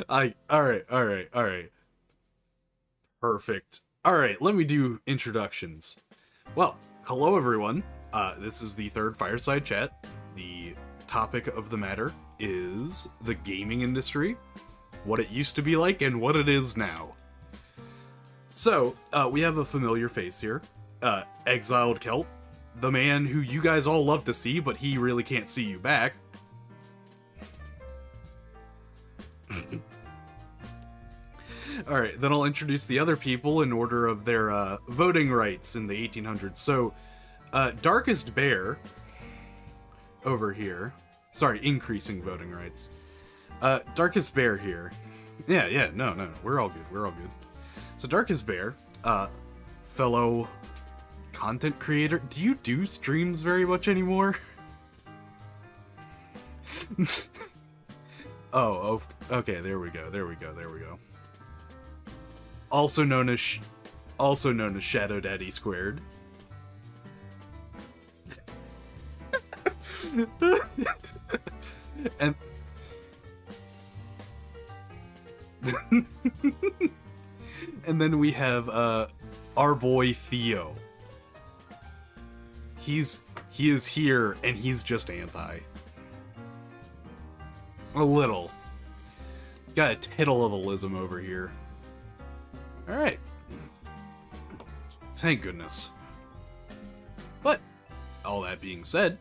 All right. Perfect. All right, let me do introductions. Well, hello everyone. This is the third Fireside Chat. The topic of the matter is the gaming industry, what it used to be like, and what it is now. So, we have a familiar face here. ExiledCelt, the man who you guys all love to see, but he really can't see you back. Alright, then I'll introduce the other people in order of their voting rights in the 1800s. So, DarkestBear over here. Sorry, increasing voting rights. DarkestBear here. Yeah, no, we're all good. So, DarkestBear, fellow content creator. Do you do streams very much anymore? Oh, okay, there we go. Also known as Shadow Daddy Squared. And and then we have our boy Theo. He is here and he's just anti. A little. Got a tittle of a lism over here. Alright. Thank goodness. But, all that being said,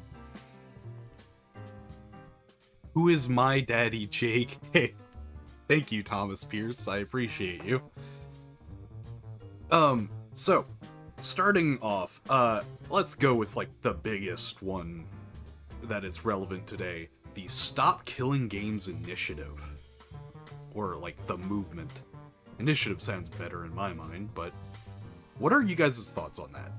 who is my daddy, Jake? Hey, thank you, Thomas Pierce. I appreciate you. So, starting off, let's go with, like, the biggest one that is relevant today. The Stop Killing Games Initiative. Or, like, the movement. Initiative sounds better in my mind, but what are you guys' thoughts on that?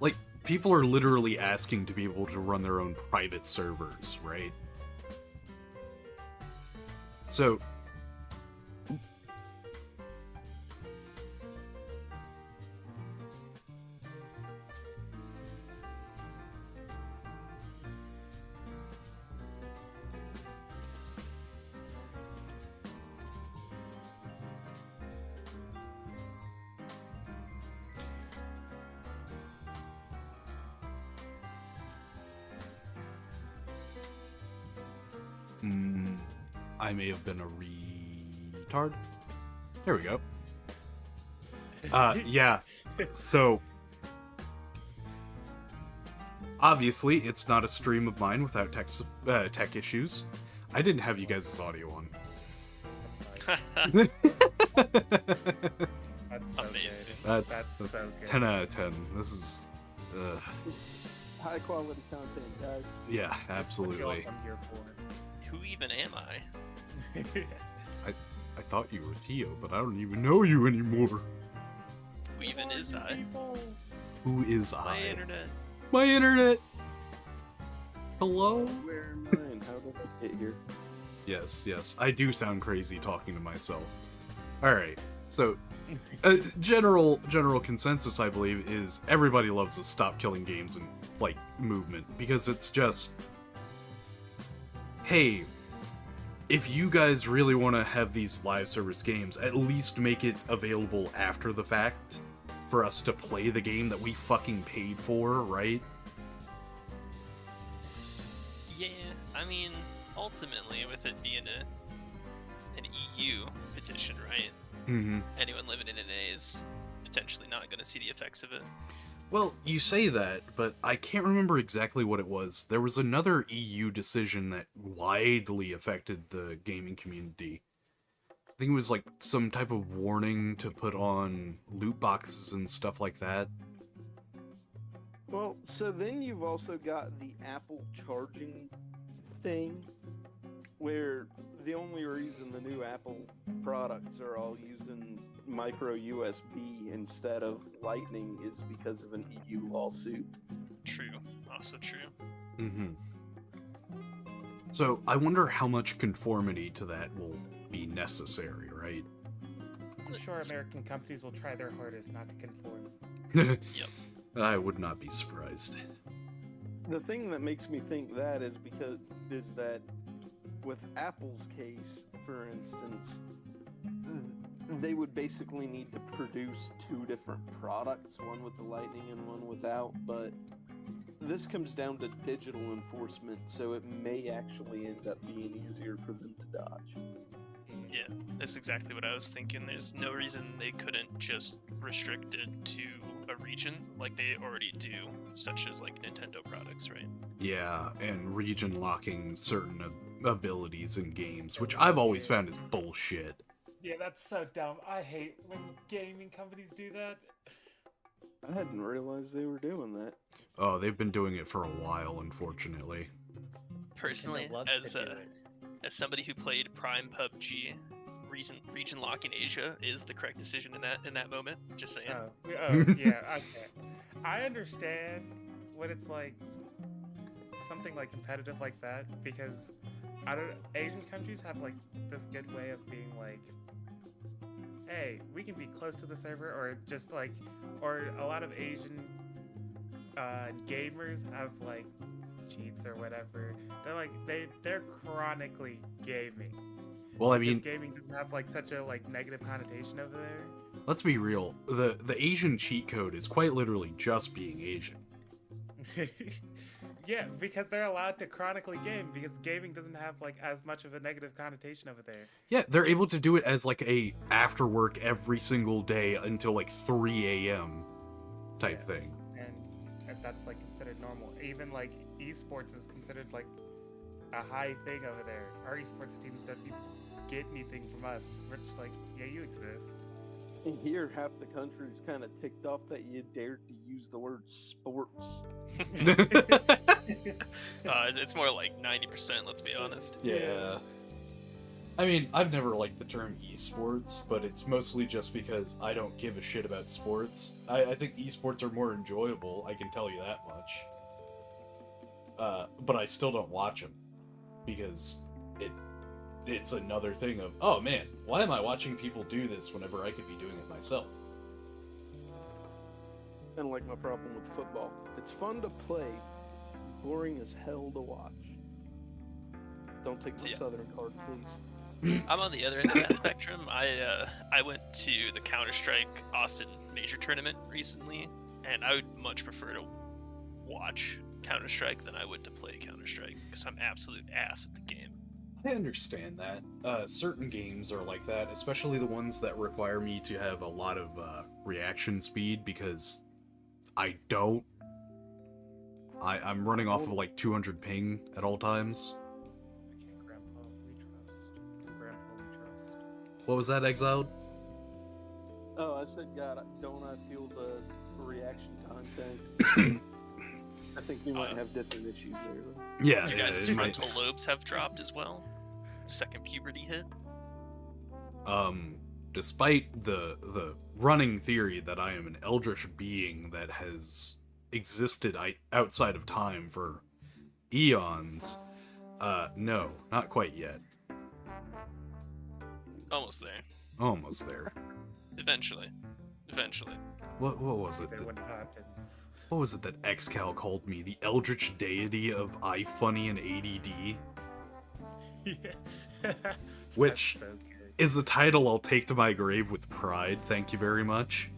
Like, people are literally asking to be able to run their own private servers, right? So, I may have been a retard. There we go. Yeah. So, obviously, it's not a stream of mine without tech issues. I didn't have you guys' audio on. That's so Amazing. That's so good. 10 out of 10. This is... High quality content, guys. yeah, That's what absolutely. I'm here for. Who even am I? I thought you were Theo, but I don't even know you anymore. Who even is I? Who is My I? internet. My internet! Hello? Where am I and how did I get here? Yes, I do sound crazy talking to myself. Alright, so, general consensus, I believe, is everybody loves the Stop Killing Games and, like, movement, because it's just, hey, if you guys really want to have these live service games, at least make it available after the fact for us to play the game that we fucking paid for, right? Yeah, I mean, ultimately, with it being an EU petition, right? Mm-hmm. Anyone living in NA is potentially not going to see the effects of it. Well, you say that, but I can't remember exactly what it was. There was another EU decision that widely affected the gaming community. I think it was like some type of warning to put on loot boxes and stuff like that. Well, so then you've also got the Apple charging thing, where the only reason the new Apple products are all using micro USB instead of Lightning is because of an EU lawsuit. True. Also true. Mm-hmm. So I wonder how much conformity to that will be necessary, right? I'm sure American companies will try their hardest not to conform. Yep. I would not be surprised. The thing that makes me think that is that with Apple's case, for instance, they would basically need to produce two different products, one with the Lightning and one without, but this comes down to digital enforcement, so it may actually end up being easier for them to dodge. Yeah, that's exactly what I was thinking. There's no reason they couldn't just restrict it to a region like they already do, such as like Nintendo products, right? Yeah, and region locking certain abilities in games, which I've always found is bullshit. Yeah, that's so dumb. I hate when gaming companies do that. I hadn't realized they were doing that. Oh, they've been doing it for a while, unfortunately. Personally, Nintendo loves to do it. as somebody who played Prime PUBG, region locking Asia is the correct decision in that moment. Just saying. Yeah, okay. I understand when it's like something like competitive like that, because Asian countries have like this good way of being like, hey, we can be close to the server, or just like, or a lot of Asian gamers have like cheats or whatever. They're like they're chronically gaming. Well, I Because mean, gaming doesn't have like such a like negative connotation over there. let's be real. The Asian cheat code is quite literally just being Asian. Yeah, because they're allowed to chronically game, because gaming doesn't have like as much of a negative connotation over there. Yeah, they're able to do it as like a after work every single day until like 3 a.m. type Yeah. thing. And that's like considered normal. Even like esports is considered like a high thing over there. Our esports teams don't even get anything from us. We're just like, yeah, you exist. And here, half the country's kind of ticked off that you dared to use the word sports. It's more like 90%. Let's be honest. Yeah. I mean, I've never liked the term esports, but it's mostly just because I don't give a shit about sports. I think esports are more enjoyable, I can tell you that much. But I still don't watch them, because it's another thing of, oh man, why am I watching people do this whenever I could be doing it myself? Kind of like my problem with football. It's fun to play, boring as hell to watch. Don't take my Yeah. Southern card, please. I'm on the other end of that spectrum. I went to the Counter-Strike Austin Major Tournament recently, and I would much prefer to watch Counter-Strike than I would to play Counter-Strike, because I'm absolute ass at the game. I understand that. Certain games are like that, especially the ones that require me to have a lot of reaction speed, because I don't. I'm running off of like 200 ping at all times. Grandpa, we trust. Grandpa, we trust. What was that, Exiled? Oh, I said, God, don't I feel the reaction content? I think we might have different issues there, though. Yeah, You yeah, guys' it might. frontal lobes have dropped as well. Second puberty hit. Despite the running theory that I am an eldritch being that has existed outside of time for eons, no, not quite yet. Almost there. Almost there. Eventually. What was it? They wouldn't happen. What was it that Xcal called me? The eldritch deity of iFunny and ADD? Yeah. Which That's so good. is the title I'll take to my grave with pride, thank you very much.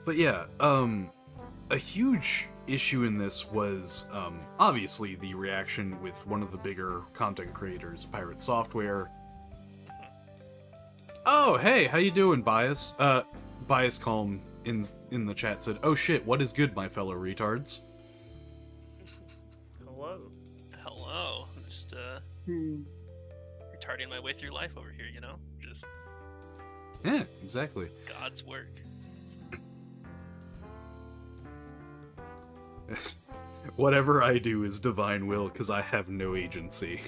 But yeah, a huge issue in this was, obviously the reaction with one of the bigger content creators, Pirate Software. Oh, hey, how you doing, Bias? Bias Calm in the chat said, oh shit, what is good, my fellow retards? Hello. I'm just retarding my way through life over here, you know? Just Yeah, exactly. God's work. Whatever I do is divine will, because I have no agency.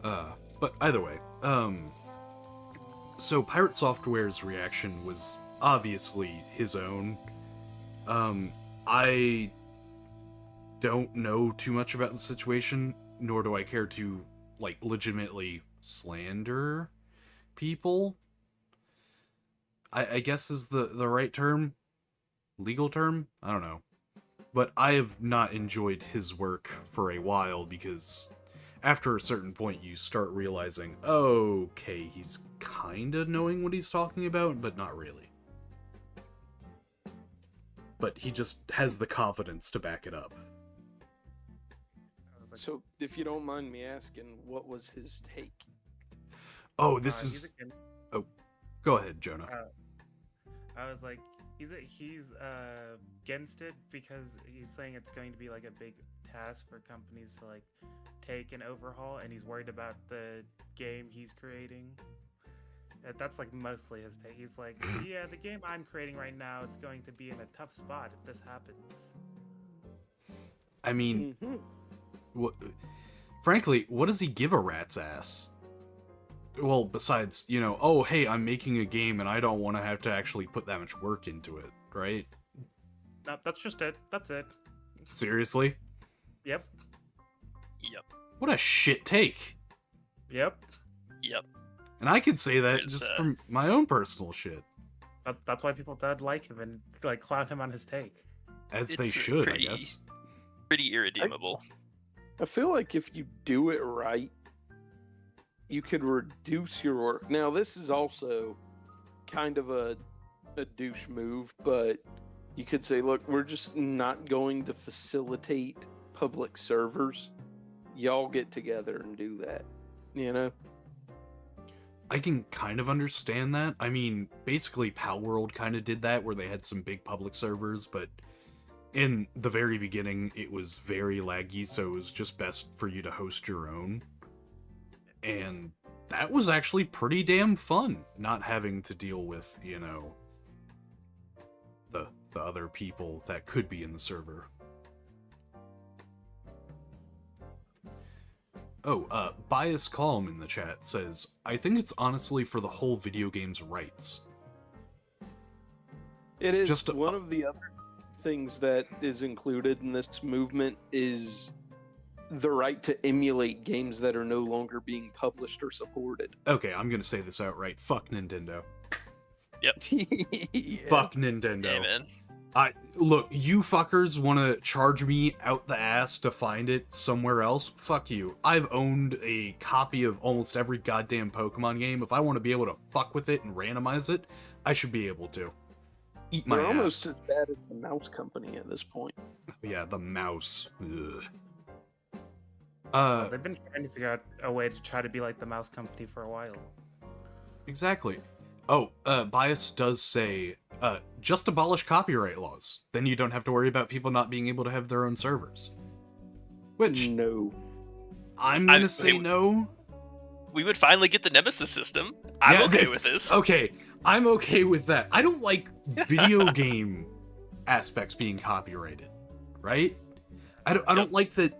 But either way, so Pirate Software's reaction was obviously his own. I don't know too much about the situation, nor do I care to, like, legitimately slander people. I guess is the right term? Legal term? I don't know. But I have not enjoyed his work for a while because after a certain point you start realizing, okay, he's kinda knowing what he's talking about, but not really. But he just has the confidence to back it up. I was like, So, if you don't mind me asking, what was his take? Oh, this he's is... Go ahead, Jonah. I was like, he's against it because he's saying it's going to be like a big task for companies to like take and overhaul, and he's worried about the game he's creating. That's like mostly his take. He's like, yeah, the game I'm creating right now is going to be in a tough spot if this happens. I mean, Mm-hmm. frankly, what does he give a rat's ass? Well, besides, you know, oh, hey, I'm making a game and I don't want to have to actually put that much work into it, right? No, that's just it. That's it. Seriously? Yep. Yep. What a shit take. Yep. Yep. And I could say that It's, just from my own personal shit. That's why people don't like him and like clown him on his take. As they It's should, pretty- I guess. Pretty irredeemable. I feel like if you do it right, you could reduce your work. Now, this is also kind of a douche move, but you could say, look, we're just not going to facilitate public servers. Y'all get together and do that, you know? I can kind of understand that. I mean, basically, Palworld kind of did that, where they had some big public servers, but in the very beginning, it was very laggy, so it was just best for you to host your own. And that was actually pretty damn fun, not having to deal with, you know, the other people that could be in the server. Oh, Bias Calm in the chat says, I think it's honestly for the whole video game's rights. It is Just one of the other things that is included in this movement is the right to emulate games that are no longer being published or supported. Okay, I'm gonna say this outright. Fuck Nintendo. Yeah. Fuck Nintendo. Yeah, man. Look, you fuckers want to charge me out the ass to find it somewhere else? Fuck you. I've owned a copy of almost every goddamn Pokemon game. If I want to be able to fuck with it and randomize it, I should be able to. Eat my They're ass. almost as bad as the mouse company at this point. Yeah, the mouse. Ugh. They've been trying to figure out a way to try to be like the mouse company for a while. Exactly. Oh, Bias does say, just abolish copyright laws. Then you don't have to worry about people not being able to have their own servers. Which, No. I'm gonna I'm- say wait, no. We would finally get the Nemesis system. I'm Yeah, okay with this. Okay, I'm okay with that. I don't like video game aspects being copyrighted, right? I don't like that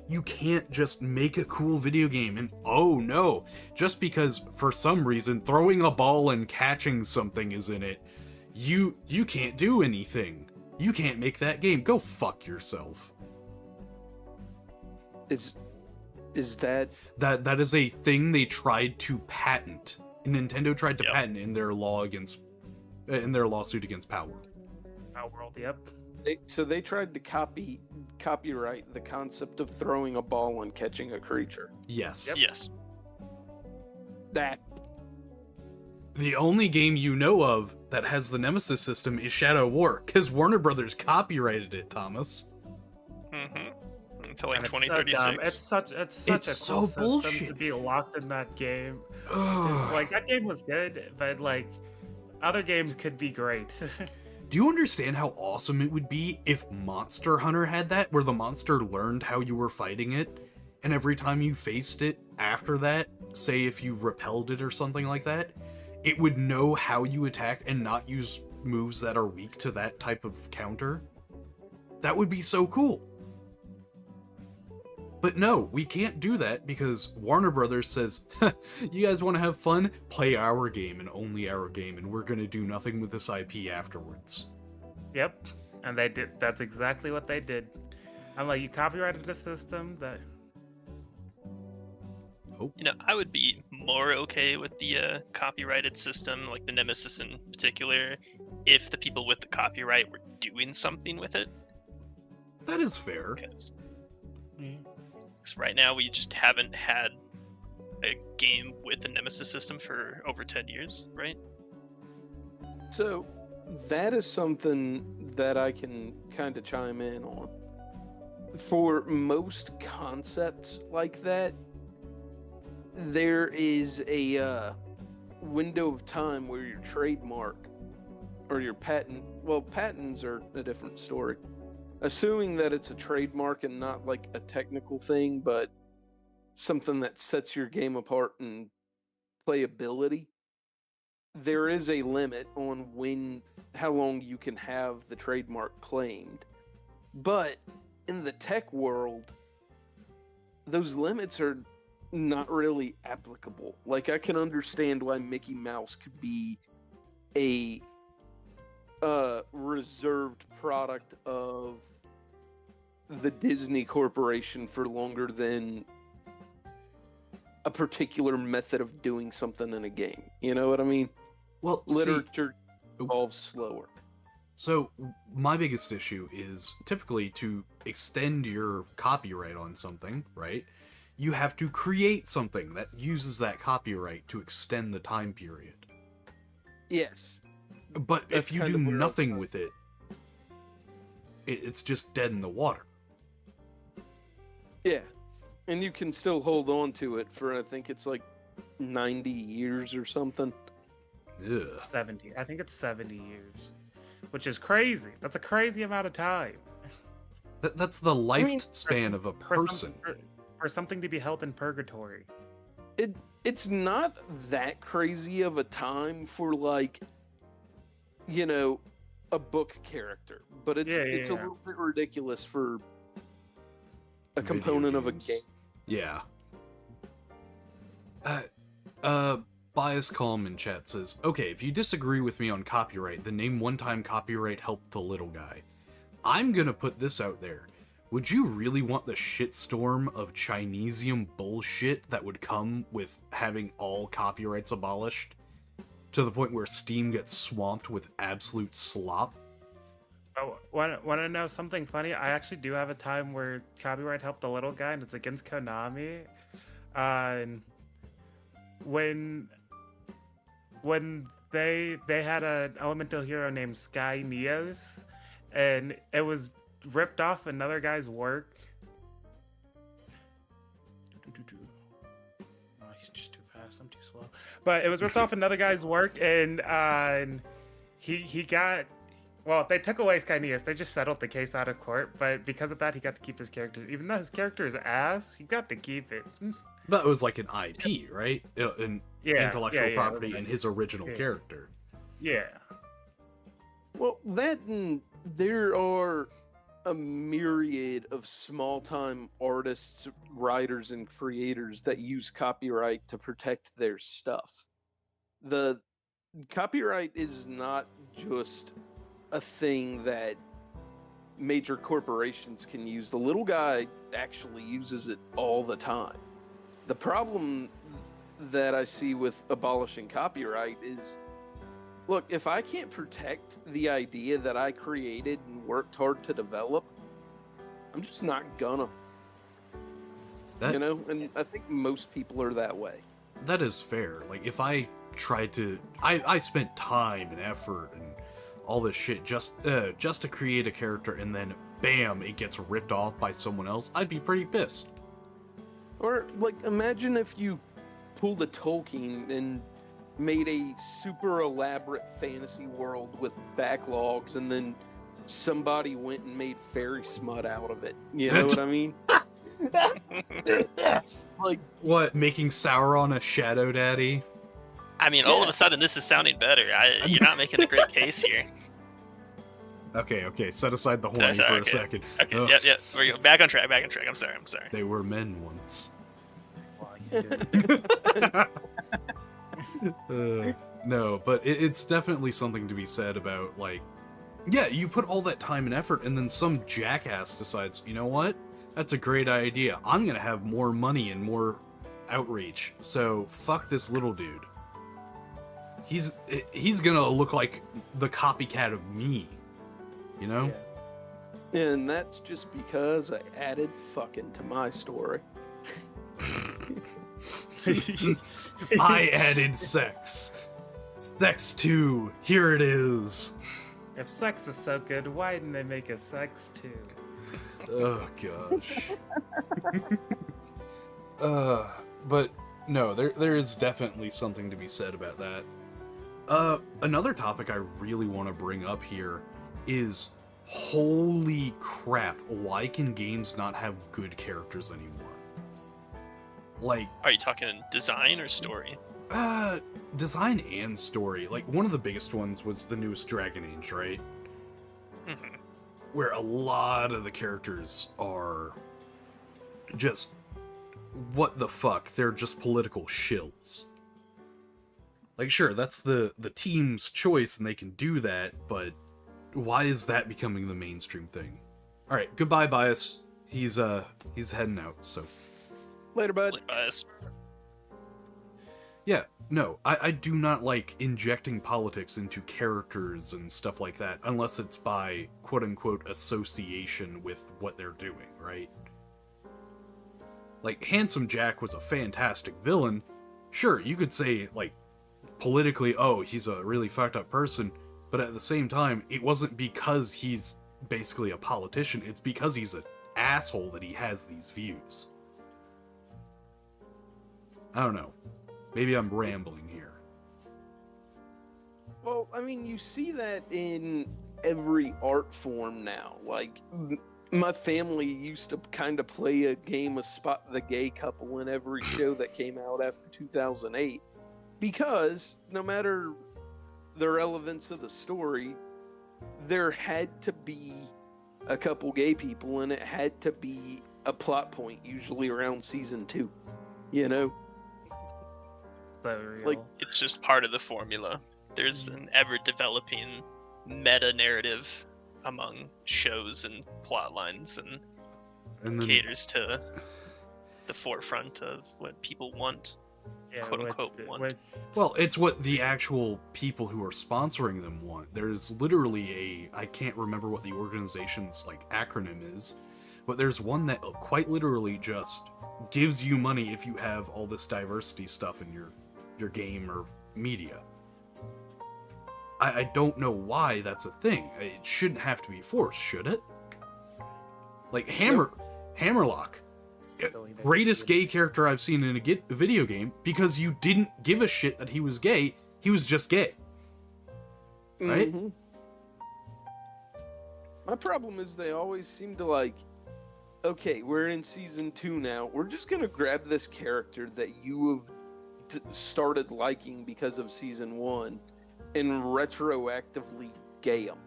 you can't just make a cool video game and, oh no, just because for some reason throwing a ball and catching something is in it, you can't do anything. You can't make that game. Go fuck yourself. Is that That is a thing they tried to patent. Nintendo tried to Yep. patent in their lawsuit against Palworld. World, yep. so they tried to copyright the concept of throwing a ball and catching a creature. Yes. Yep. Yes. That The only game you know of that has the Nemesis system is Shadow War, because Warner Brothers copyrighted it, Thomas. Mm-hmm. Until like And it's 2036. So dumb. It's such It's a so cool system bullshit. to be locked in that game. Ugh. Like that game was good, but like other games could be great. Do you understand how awesome it would be if Monster Hunter had that, where the monster learned how you were fighting it, and every time you faced it after that, say if you repelled it or something like that, it would know how you attack and not use moves that are weak to that type of counter? That would be so cool. But no, we can't do that because Warner Brothers says, you guys want to have fun? Play our game and only our game, and we're going to do nothing with this IP afterwards. Yep. And they did. That's exactly what they did. I'm like, you copyrighted a system that. You know, I would be more okay with the copyrighted system, like the Nemesis in particular, if the people with the copyright were doing something with it. That is fair. Because right now we just haven't had a game with the Nemesis system for over 10 years, right? So that is something that I can kind of chime in on. For most concepts like that, there is a window of time where your trademark or your patent, well, patents are a different story. Assuming that it's a trademark and not like a technical thing, but something that sets your game apart in playability, there is a limit on how long you can have the trademark claimed. But in the tech world, those limits are not really applicable. Like, I can understand why Mickey Mouse could be a reserved product of the Disney Corporation for longer than a particular method of doing something in a game. You know what I mean? Well, literature evolves slower. So my biggest issue is typically to extend your copyright on something, right? You have to create something that uses that copyright to extend the time period. Yes. But if you do nothing with it, it's just dead in the water. Yeah. And you can still hold on to it for, I think it's like 90 years or something. Ugh. 70. I think it's 70 years. Which is crazy. That's a crazy amount of time. That's the lifespan of a person. For something to be held in purgatory. It's not that crazy of a time for, like, you know, a book character, but it's a little bit ridiculous for a component of a game. Yeah. Bias Calm in chat says, okay, if you disagree with me on copyright, then name one time copyright helped the little guy. I'm gonna put this out there. Would you really want the shitstorm of Chinesium bullshit that would come with having all copyrights abolished? To the point where Steam gets swamped with absolute slop? Oh, want to know something funny? I actually do have a time where copyright helped the little guy, and it's against Konami. And when they had an elemental hero named Sky Neos, and it was ripped off another guy's work. Oh, he's just too fast. I'm too slow. But it was ripped off another guy's work, and he got. Well, they took away Skyneas. They just settled the case out of court, but because of that, he got to keep his character. Even though his character is ass, he got to keep it. But it was like an IP, right? An intellectual property in his original character. Yeah. Well, there are a myriad of small-time artists, writers, and creators that use copyright to protect their stuff. The copyright is not just a thing that major corporations can use. The little guy actually uses it all the time. The problem that I see with abolishing copyright is, look, if I can't protect the idea that I created and worked hard to develop, I'm just not gonna. And I think most people are that way. That is fair. Like, if I tried to... I spent time and effort and all this shit just to create a character, and then, bam, it gets ripped off by someone else, I'd be pretty pissed. Or, like, imagine if you pulled a Tolkien and made a super elaborate fantasy world with backlogs, and then somebody went and made fairy smut out of it. You know what I mean? Like, what, making Sauron a shadow daddy? I mean, all of a sudden, this is sounding better. You're not making a great case here. Okay, set aside the horny for a second. Okay, yeah, we're back on track, I'm sorry. They were men once. No, but it's definitely something to be said about, like, Yeah, you put all that time and effort, and then some jackass decides, you know what? That's a great idea. I'm gonna have more money and more outreach. So fuck this little dude. He's gonna look like the copycat of me. You know? Yeah. And that's just because I added fucking to my story. I added sex. Sex 2. Here it is. If sex is so good, why didn't they make a sex too? Oh gosh. But no, there is definitely something to be said about that. Another topic I really want to bring up here is, holy crap, why can games not have good characters anymore? Like, Are you talking design or story? design and story. Like, one of the biggest ones was the newest Dragon Age, right? Mhm. Where a lot of the characters are just, what the fuck? They're just political shills. Like, sure, that's the team's choice and they can do that, but why is that becoming the mainstream thing? Alright, goodbye, Bias. He's heading out, so. Later, bud. Lit bias. Yeah, no, I do not like injecting politics into characters and stuff like that, unless it's by quote-unquote association with what they're doing, right? Like, Handsome Jack was a fantastic villain. Sure, you could say, like, politically, oh, he's a really fucked up person, but at the same time, it wasn't because he's basically a politician, it's because he's an asshole that he has these views. I don't know. Maybe I'm rambling here. Well, I mean, you see that in every art form now. Like, my family used to kind of play a game of Spot the Gay Couple in every show that came out after 2008. Because no matter the relevance of the story, there had to be a couple gay people, and it had to be a plot point, usually around season 2. You know? So real. Like, It's just part of the formula. There's an ever-developing meta-narrative among shows and plot lines, and And then, caters to the forefront of what people want. yeah, quote-unquote want. well, it's what the actual people who are sponsoring them want. There's literally I can't remember what the organization's, like, acronym is, but there's one that quite literally just gives you money if you have all this diversity stuff in your game or media. I don't know why that's a thing. It shouldn't have to be forced, should it? Like, Hammerlock. Greatest gay character I've seen in a video game, because you didn't give a shit that he was gay. He was just gay. Right? mhm. My problem is they always seem to, like, okay, we're in season 2 now. We're just gonna grab this character that you have started liking because of season 1 and retroactively gay them.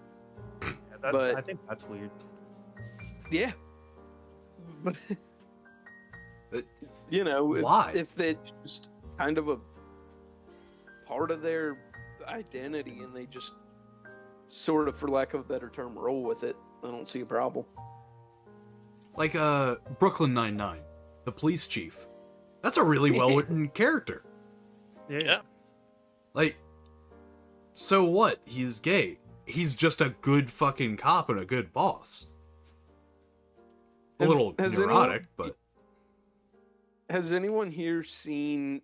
Yeah, but- I think that's weird. Yeah. But, But you know, why? if it's just kind of a part of their identity and they just sort of, for lack of a better term, roll with it, I don't see a problem. Like, Brooklyn Nine-Nine, the police chief. That's a really well-written character. Yeah. Like, so what? He's gay. He's just a good fucking cop and a good boss. A little has neurotic, but... Has anyone here seen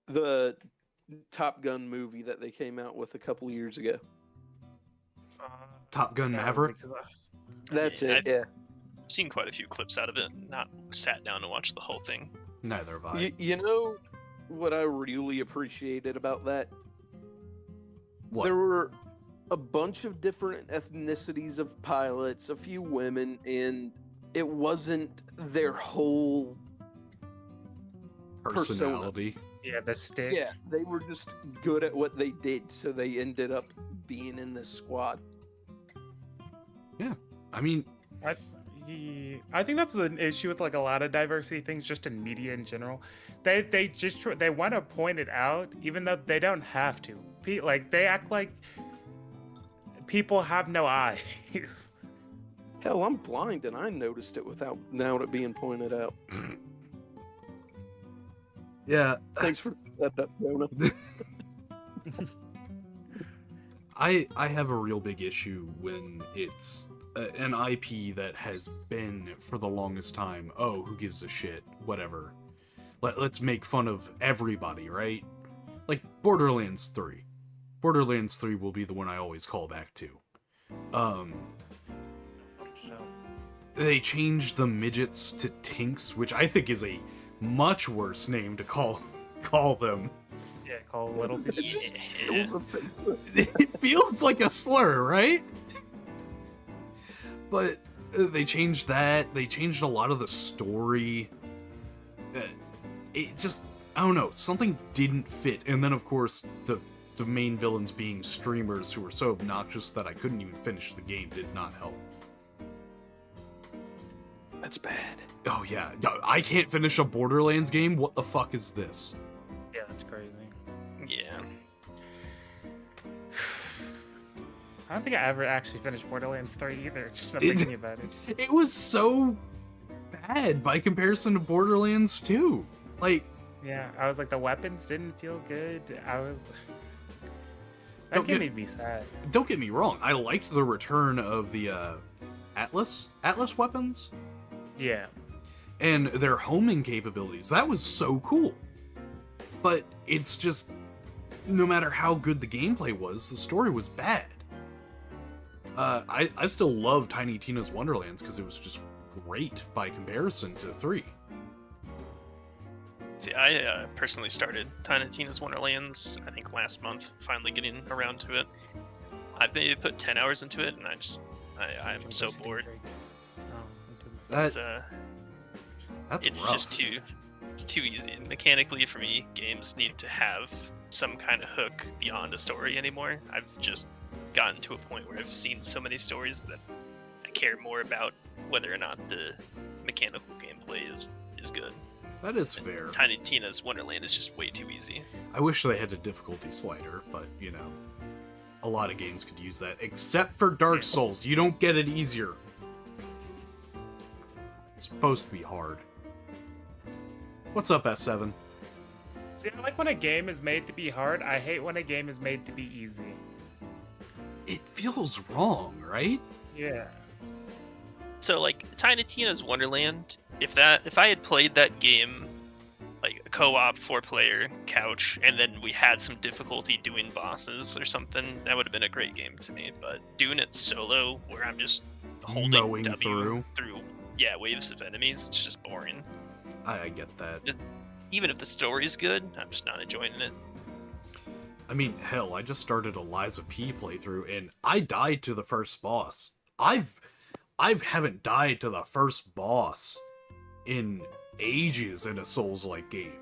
the Top Gun movie that they came out with a couple years ago? Top Gun No, Maverick? because That's Yeah, it, yeah. I've seen quite a few clips out of it, not sat down to watch the whole thing. Neither have I. You know what I really appreciated about that? What? There were a bunch of different ethnicities of pilots, a few women, and it wasn't their whole Personality. yeah, the stick. Yeah, they were just good at what they did, so they ended up being in this squad. I mean, I think that's an issue with, like, a lot of diversity things, just in media in general. They just they want to point it out, even though they don't have to. Like, they act like people have no eyes. Hell, I'm blind and I noticed it without it being pointed out. Yeah, Thanks for that up, Jonah. I have a real big issue when it's an IP that has been for the longest time. Oh, who gives a shit? Whatever. Let's make fun of everybody, right? Like Borderlands 3. Borderlands 3 will be the one I always call back to. They changed the midgets to tinks, which I think is a much worse name to call them. Yeah, call little It bitch. just feels offensive. It feels like a slur, right? But they changed that. They changed a lot of the story. It just, I don't know, something didn't fit. And then, of course, the main villains being streamers who were so obnoxious that I couldn't even finish the game did not help. That's bad. Oh yeah, I can't finish a Borderlands game? What the fuck is this? Yeah, that's crazy. Yeah. I don't think I ever actually finished Borderlands 3 either, just not thinking about it. It was so bad by comparison to Borderlands 2. Like, Yeah, I was like, the weapons didn't feel good. That Don't game get- made me sad. don't get me wrong, I liked the return of the Atlas weapons Yeah. and their homing capabilities. That was so cool. But it's just, no matter how good the gameplay was, the story was bad. I still love Tiny Tina's Wonderlands because it was just great by comparison to 3. See, I personally started Tiny Tina's Wonderlands, I think last month, finally getting around to it. I've maybe put 10 hours into it, and I'm so bored. It's, That's it's rough. just too easy. And mechanically, for me, games need to have some kind of hook beyond a story anymore. I've just gotten to a point where I've seen so many stories that I care more about whether or not the mechanical gameplay is good. That is fair. Tiny Tina's Wonderland is just way too easy. I wish they had a difficulty slider, but, you know, a lot of games could use that, except for Dark Souls. You don't get it easier. It's supposed to be hard. What's up, S7? See, I like when a game is made to be hard. I hate when a game is made to be easy. It feels wrong, right? Yeah. So like Tiny Tina's Wonderland, if I had played that game like a co-op 4-player couch and then we had some difficulty doing bosses or something, that would have been a great game to me. But doing it solo where I'm just holding Mowing W through waves of enemies, it's just boring. I get that. Even if the story's good, I'm just not enjoying it. I mean, hell, I just started a Liza P playthrough and I died to the first boss. I haven't died to the first boss in ages in a Souls-like game.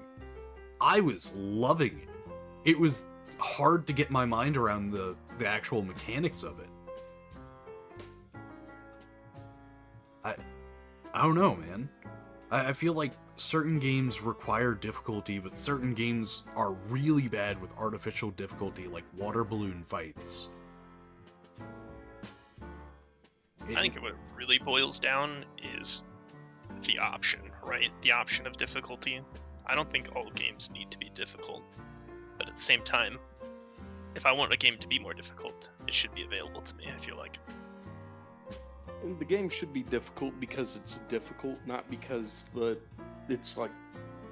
I was loving it. It was hard to get my mind around the actual mechanics of it. I don't know, man. I feel like certain games require difficulty, but certain games are really bad with artificial difficulty, like water balloon fights. I think what it really boils down is the option, right? The option of difficulty. I don't think all games need to be difficult, but at the same time, if I want a game to be more difficult, it should be available to me, I feel like. And the game should be difficult because it's difficult, not because it's like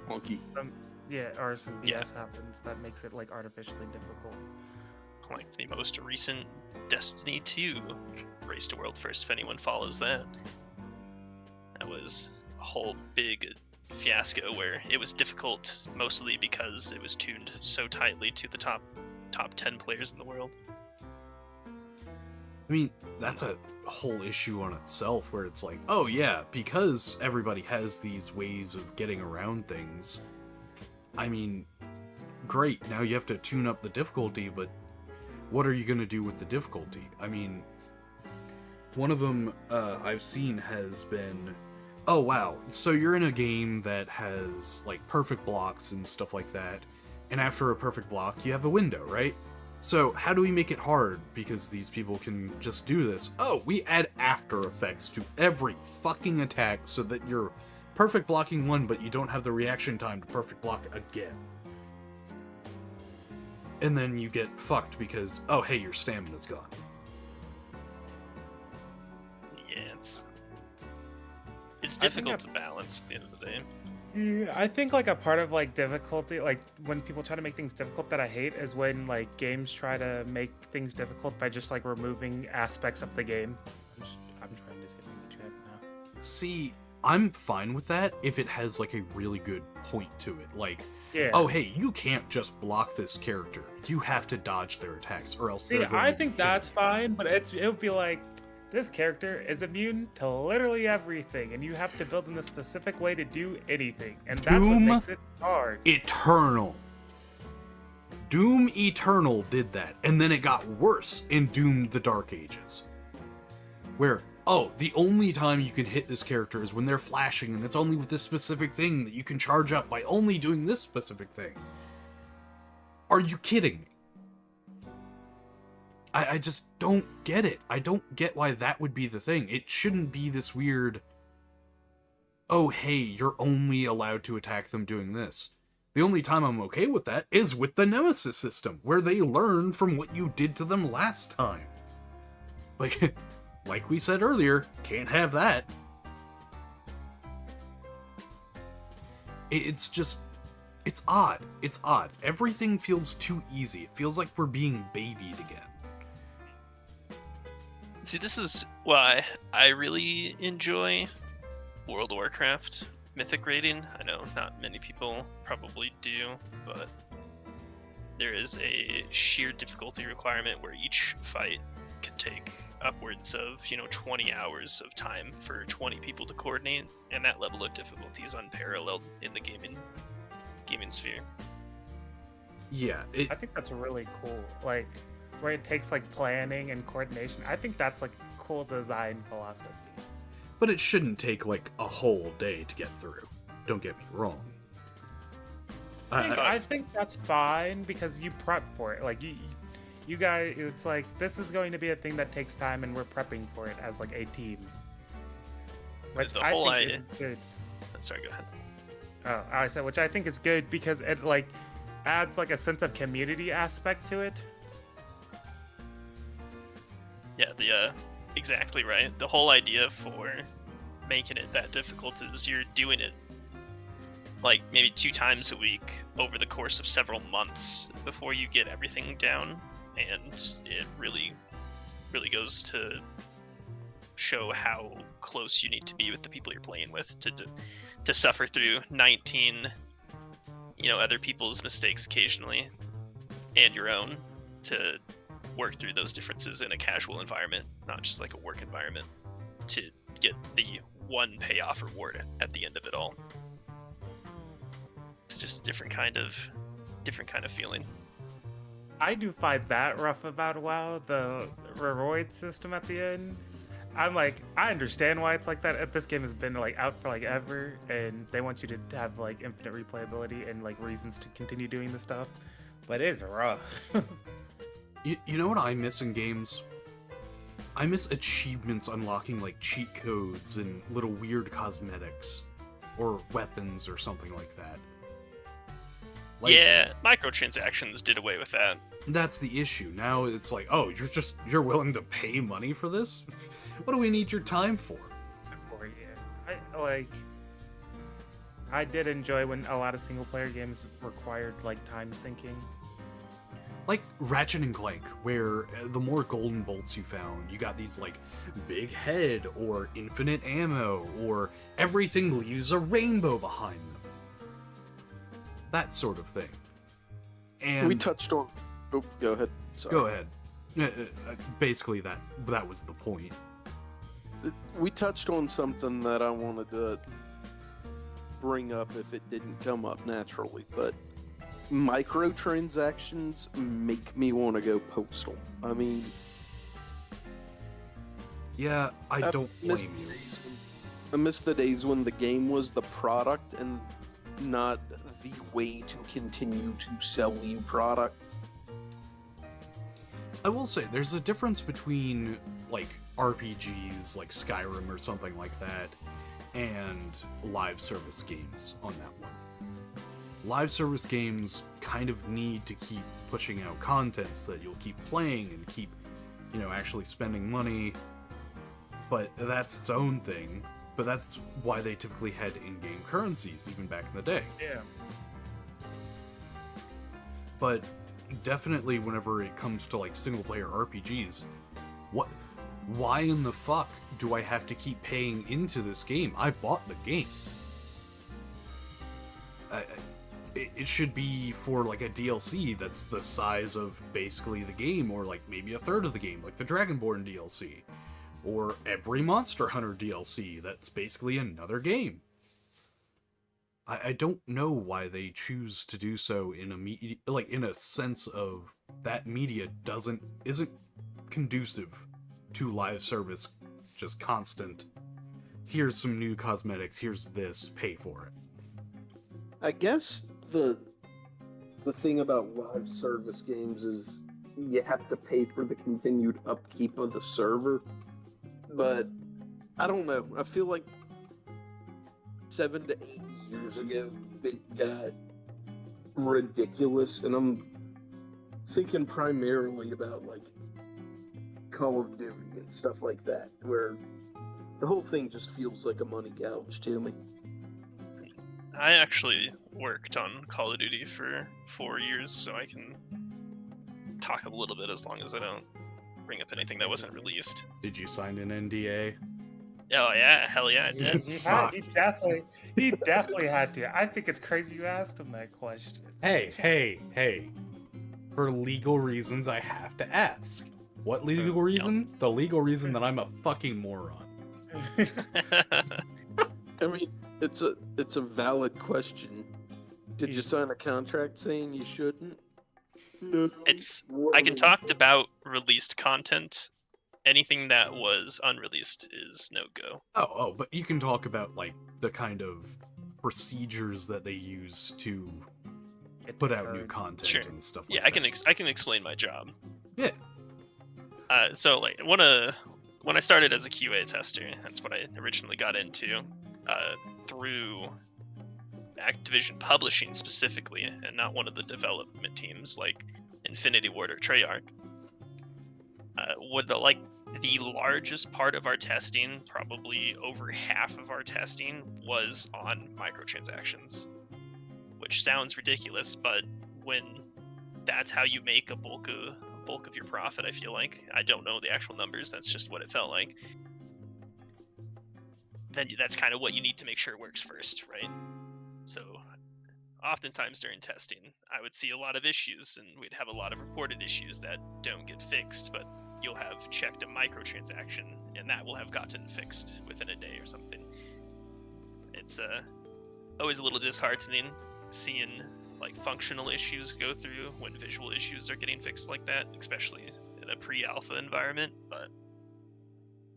clunky. Or some BS Yeah. happens that makes it like artificially difficult. Like the most recent Destiny 2 Race to World First, if anyone follows that. That was a whole big fiasco where it was difficult mostly because it was tuned so tightly to the top 10 players in the world. I mean, that's a whole issue on itself where it's like, oh yeah, because everybody has these ways of getting around things. I mean, great, now you have to tune up the difficulty, but what are you going to do with the difficulty? I mean, one of them I've seen has been, oh wow, so you're in a game that has like perfect blocks and stuff like that, and after a perfect block, you have a window, right? So how do we make it hard? Because these people can just do this. Oh, we add after effects to every fucking attack so that you're perfect blocking one, but you don't have the reaction time to perfect block again. And then you get fucked because, oh hey, your stamina's gone. Yeah, it's difficult to balance at the end of the day. Yeah, I think like a part of like difficulty, like when people try to make things difficult that I hate is when like games try to make things difficult by just like removing aspects of the game. I'm trying to skip the chat now. See, I'm fine with that if it has like a really good point to it. Like, Yeah. oh hey, you can't just block this character. You have to dodge their attacks or else See, they're going I to think be that's hitting fine, but it would be like this character is immune to literally everything, and you have to build in a specific way to do anything, and that's what Doom makes it hard. Eternal. Doom Eternal did that, and then it got worse in Doom the Dark Ages. Where, oh, the only time you can hit this character is when they're flashing, and it's only with this specific thing that you can charge up by only doing this specific thing. Are you kidding me? I just don't get it. I don't get why that would be the thing. It shouldn't be this weird, oh hey, you're only allowed to attack them doing this. The only time I'm okay with that is with the Nemesis system, where they learn from what you did to them last time. Like we said earlier, can't have that. It's just, it's odd. It's odd. Everything feels too easy. It feels like we're being babied again. See, this is why I really enjoy World of Warcraft Mythic rating. I know not many people probably do, but there is a sheer difficulty requirement where each fight can take upwards of 20 hours of time for 20 people to coordinate, and that level of difficulty is unparalleled in the gaming sphere. Yeah, I think that's really cool. Like, where it takes like planning and coordination. I think that's like a cool design philosophy. but it shouldn't take like a whole day to get through. Don't get me wrong. I think that's fine because you prep for it. Like you guys, it's like this is going to be a thing that takes time, and we're prepping for it as like a team. Which The I whole think is good. Sorry, go ahead. Oh, I said, which I think is good because it like adds like a sense of community aspect to it. Yeah, exactly right. The whole idea for making it that difficult is you're doing it like maybe 2 times a week over the course of several months before you get everything down, and it really goes to show how close you need to be with the people you're playing with to suffer through 19 other people's mistakes occasionally and your own, to work through those differences in a casual environment, not just like a work environment, to get the one payoff reward at the end of it all. It's just a different kind of feeling. I do find that rough about WoW, the reward system at the end. I'm like, I understand why it's like that. This game has been like out for like ever, and they want you to have like infinite replayability and like reasons to continue doing the stuff, but it's rough. You know what I miss in games? I miss achievements unlocking like cheat codes and little weird cosmetics or weapons or something like that. Like, yeah, microtransactions did away with that. That's the issue. Now it's like, oh, you're willing to pay money for this? What do we need your time for? I did enjoy when a lot of single player games required like time syncing. Like Ratchet and Clank, where the more golden bolts you found, you got these like big head or infinite ammo, or everything leaves a rainbow behind them. That sort of thing. And we touched on. Oh, go ahead. Sorry. Go ahead. Basically, that was the point. We touched on something that I wanted to bring up if it didn't come up naturally, but microtransactions make me want to go postal. I mean, yeah, I don't blame you. I miss the days when the game was the product and not the way to continue to sell you product. I will say there's a difference between like RPGs like Skyrim or something like that and live service games on that one. Live service games kind of need to keep pushing out content so that you'll keep playing and keep, actually spending money. But that's its own thing. But that's why they typically had in-game currencies even back in the day. Yeah. But definitely whenever it comes to like single player RPGs, why in the fuck do I have to keep paying into this game? I bought the game. It should be for like a DLC that's the size of basically the game, or like maybe a third of the game, like the Dragonborn DLC, or every Monster Hunter DLC that's basically another game. I don't know why they choose to do so in a sense of that media isn't conducive to live service, just constant. Here's some new cosmetics, here's this, pay for it. I guess the thing about live service games is you have to pay for the continued upkeep of the server. But I don't know. I feel like 7 to 8 years ago it got ridiculous, and I'm thinking primarily about like Call of Duty and stuff like that, where the whole thing just feels like a money gouge to me. I actually worked on Call of Duty for 4 years, so I can talk a little bit as long as I don't bring up anything that wasn't released. Did you sign an NDA? Oh yeah, hell yeah, I did. He definitely had to. I think it's crazy you asked him that question. Hey. For legal reasons, I have to ask. What legal reason? The legal reason that I'm a fucking moron. I mean, it's a valid question. Did you sign a contract saying you shouldn't? No. I can talk about released content. Anything that was unreleased is no go. Oh, but you can talk about like the kind of procedures that they use to put out new content and stuff like that. Yeah, I can explain my job. Yeah. So like when I started as a QA tester, that's what I originally got into, through Activision Publishing specifically, and not one of the development teams like Infinity Ward or Treyarch. The largest part of our testing, probably over half of our testing, was on microtransactions, which sounds ridiculous, but when that's how you make a bulk of your profit, I feel like, I don't know the actual numbers, that's just what it felt like, then that's kind of what you need to make sure works first, right? So oftentimes during testing, I would see a lot of issues, and we'd have a lot of reported issues that don't get fixed, but you'll have checked a microtransaction, and that will have gotten fixed within a day or something. It's always a little disheartening seeing like functional issues go through when visual issues are getting fixed like that, especially in a pre-alpha environment, but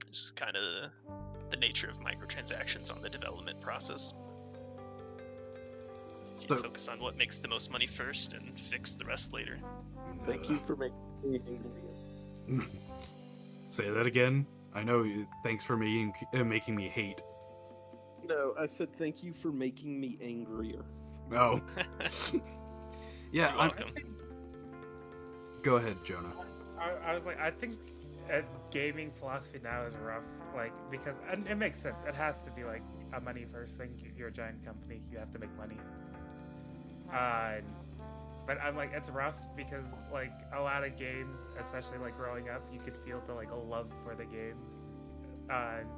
it's kind of the nature of microtransactions on the development process. So you focus on what makes the most money first and fix the rest later. Thank you for making me angry. Say that again. I know. Thanks for making me hate. No, I said thank you for making me angrier. Oh. Yeah. You're welcome. Go ahead, Jonah. I was like, I think gaming philosophy now is rough, like, because and it makes sense. It has to be like a money first thing. You're a giant company. You have to make money. But I'm like, it's rough because like a lot of games, especially like growing up, you could feel the like a love for the game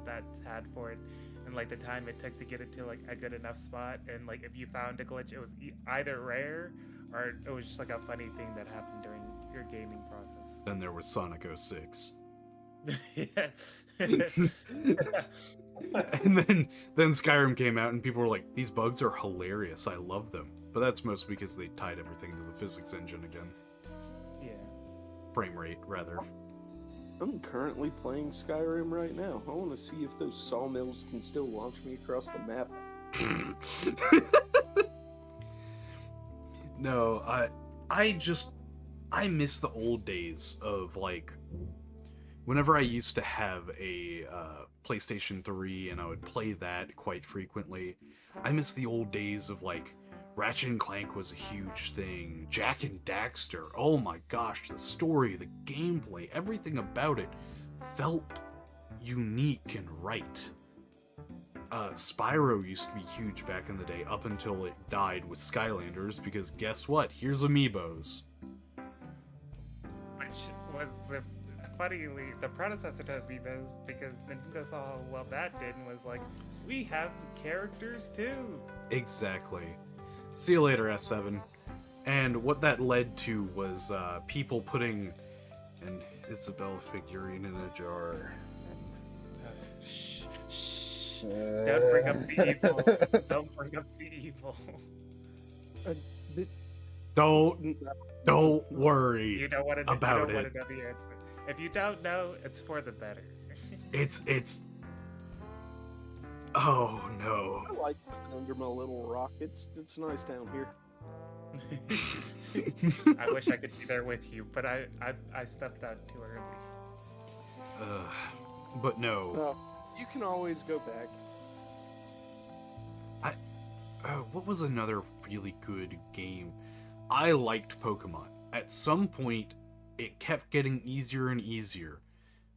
that's had for it, and like the time it took to get it to like a good enough spot, and like if you found a glitch, it was either rare or it was just like a funny thing that happened during your gaming process. Then there was Sonic 06. Yeah. And then Skyrim came out and people were like, these bugs are hilarious, I love them. But that's mostly because they tied everything to the physics engine again. Yeah. Frame rate, rather. I'm currently playing Skyrim right now. I want to see if those sawmills can still launch me across the map. No, I miss the old days of, like, whenever I used to have a PlayStation 3 and I would play that quite frequently. I miss the old days of, like, Ratchet and Clank was a huge thing. Jak and Daxter, oh my gosh, the story, the gameplay, everything about it felt unique and right. Spyro used to be huge back in the day, up until it died with Skylanders, because guess what? Here's Amiibos. Which was funnily the predecessor to Amiibos, because Nintendo saw how well that did and was like, we have characters too. Exactly. See you later, S7. And what that led to was people putting an Isabelle figurine in a jar. Shh. Don't bring up the evil. Don't bring up the evil. Don't worry You don't want to about you don't it. Want to know the answer. If you don't know, it's for the better. It's. Oh no. I like living under my little rock. It's nice down here. I wish I could be there with you, but I stepped out too early. But no. Oh, you can always go back. What was another really good game? I liked Pokemon. At some point, it kept getting easier and easier.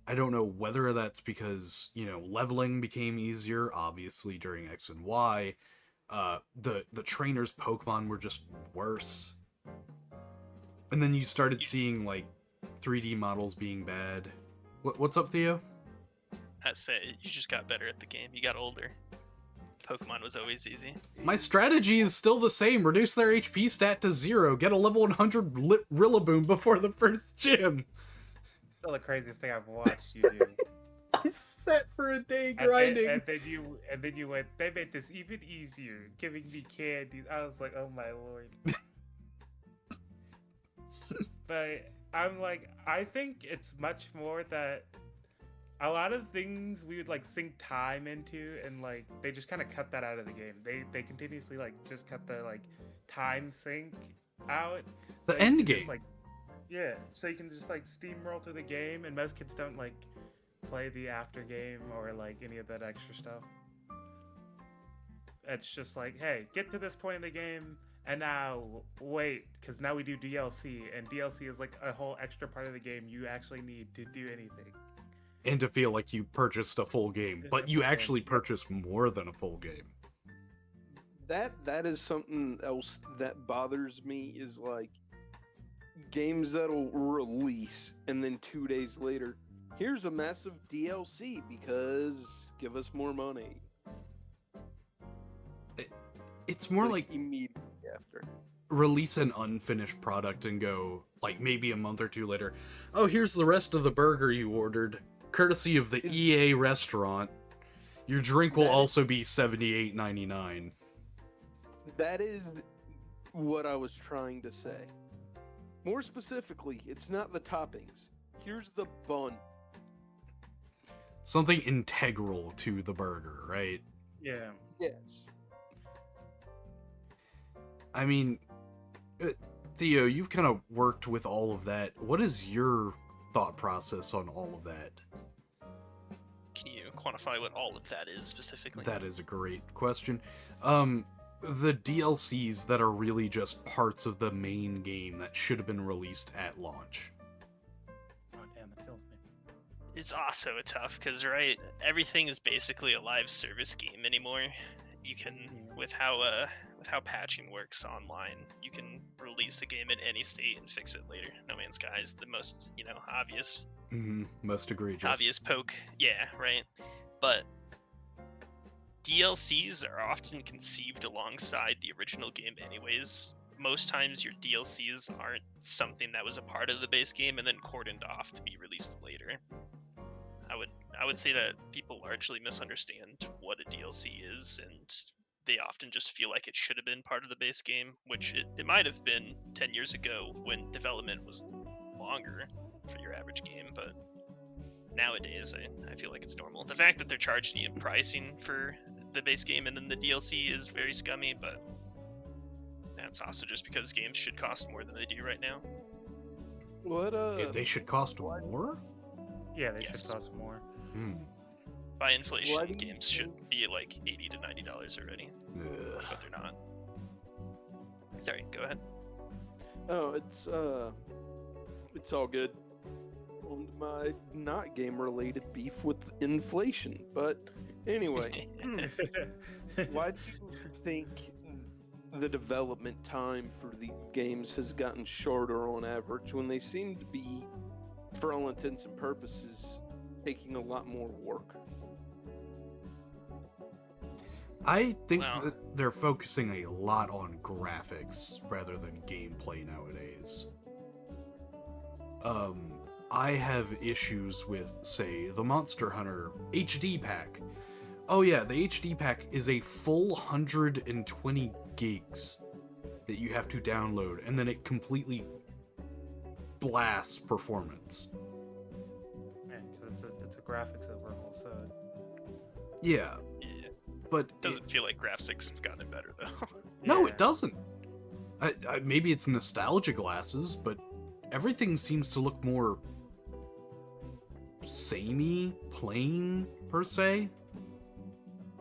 I don't know whether that's because, leveling became easier, obviously, during X and Y. The trainers' Pokemon were just worse. And then you started seeing, like, 3D models being bad. What's up, Theo? I say, you just got better at the game. You got older. Pokemon was always easy. My strategy is still the same. Reduce their HP stat to 0. Get a level 100 Rillaboom before the first gym. Still the craziest thing I've watched you do. I sat for a day grinding. And then you went, they made this even easier, giving me candies. I was like, oh my lord. But I'm like, I think it's much more that a lot of things we would like sink time into, and like they just kind of cut that out of the game. They continuously like just cut the like time sink out. The So end you can game. just, like, yeah, so you can just like steamroll through the game, and most kids don't like play the after game or like any of that extra stuff. It's just like, hey, get to this point in the game, and now wait, because now we do DLC, and DLC is like a whole extra part of the game you actually need to do anything. And to feel like you purchased a full game, but you actually purchased more than a full game. That is something else that bothers me, is like games that'll release and then 2 days later, here's a massive DLC because give us more money. It's more like immediately after. Release an unfinished product and go, like, maybe a month or two later, oh, here's the rest of the burger you ordered, courtesy of the EA restaurant. Your drink will also be $78.99. That is what I was trying to say. More specifically, it's not the toppings. Here's the bun. Something integral to the burger, right? Yeah. Yes. I mean, Theo, you've kind of worked with all of that. What is your thought process on all of that? Can you quantify what all of that is specifically? That is a great question. The DLCs that are really just parts of the main game that should have been released at launch. Oh damn, that kills me. It's also tough because, right, everything is basically a live service game anymore. You can, with how patching works online, you can release a game in any state and fix it later. No Man's Sky is the most, obvious. Most egregious. Obvious poke. Yeah, right. But DLCs are often conceived alongside the original game anyways. Most times your DLCs aren't something that was a part of the base game and then cordoned off to be released later. I would say that people largely misunderstand what a DLC is, and they often just feel like it should have been part of the base game, which it might have been 10 years ago when development was longer for your average game, but nowadays I feel like it's normal. The fact that they're charging you pricing for the base game and then the DLC is very scummy, but that's also just because games should cost more than they do right now. What They should cost what? more? Yeah, they Yes. should cost more. Hmm. By inflation, Why do you games should be like $80 to $90 already, Ugh. but they're not. Sorry, go ahead. Oh, it's all good. On to my not game related beef with inflation, but anyway, why do you think the development time for the games has gotten shorter on average when they seem to be, for all intents and purposes, taking a lot more work? I think Well- that they're focusing a lot on graphics rather than gameplay nowadays. I have issues with, say, the Monster Hunter HD pack. Oh yeah, the HD pack is a full 120 gigs that you have to download, and then it completely blasts performance. Yeah, 'cause it's a graphics overhaul, so Yeah, Yeah. but Doesn't feel like graphics have gotten better though. no, yeah. it doesn't. Maybe it's nostalgia glasses, but everything seems to look more samey, plain, per se,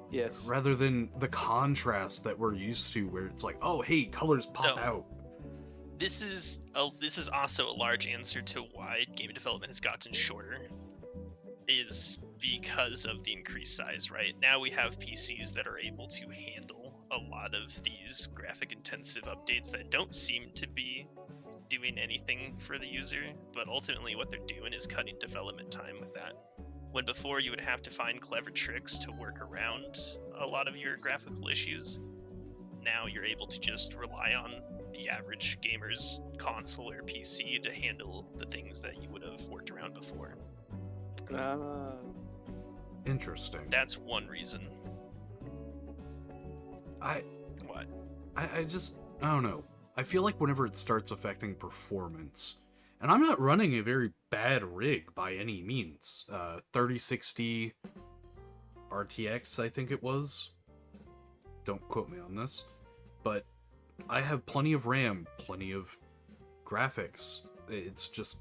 Yes. rather than the contrast that we're used to, where it's like, oh, hey, colors pop So- out. This is also a large answer to why game development has gotten shorter. Is because of the increased size, right? Now we have PCs that are able to handle a lot of these graphic intensive updates that don't seem to be doing anything for the user, but ultimately what they're doing is cutting development time with that. When before you would have to find clever tricks to work around a lot of your graphical issues, now you're able to just rely on the average gamer's console or PC to handle the things that you would have worked around before. Interesting. That's one reason. I What? I don't know. I feel like whenever it starts affecting performance, and I'm not running a very bad rig by any means. 3060 RTX, I think it was. Don't quote me on this. But I have plenty of RAM, plenty of graphics. It's just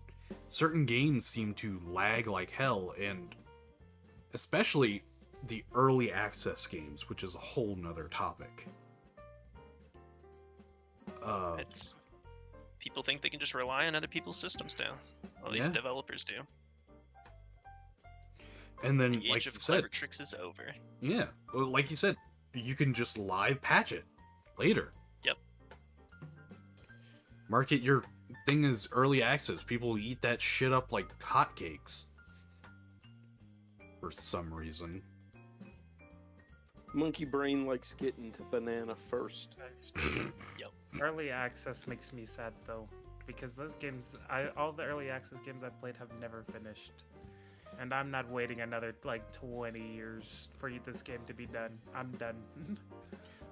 certain games seem to lag like hell, and especially the early access games, which is a whole nother topic. It's people think they can just rely on other people's systems now. At least Yeah. developers do. And then, The like age you of said, clever tricks is over. yeah, well, like you said, you can just live patch it later. Yep. Market your thing as early access. People eat that shit up like hotcakes. For some reason. Monkey brain likes getting to banana first. Early access makes me sad though, because those games, all the early access games I've played have never finished, and I'm not waiting another like 20 years for this game to be done. I'm done.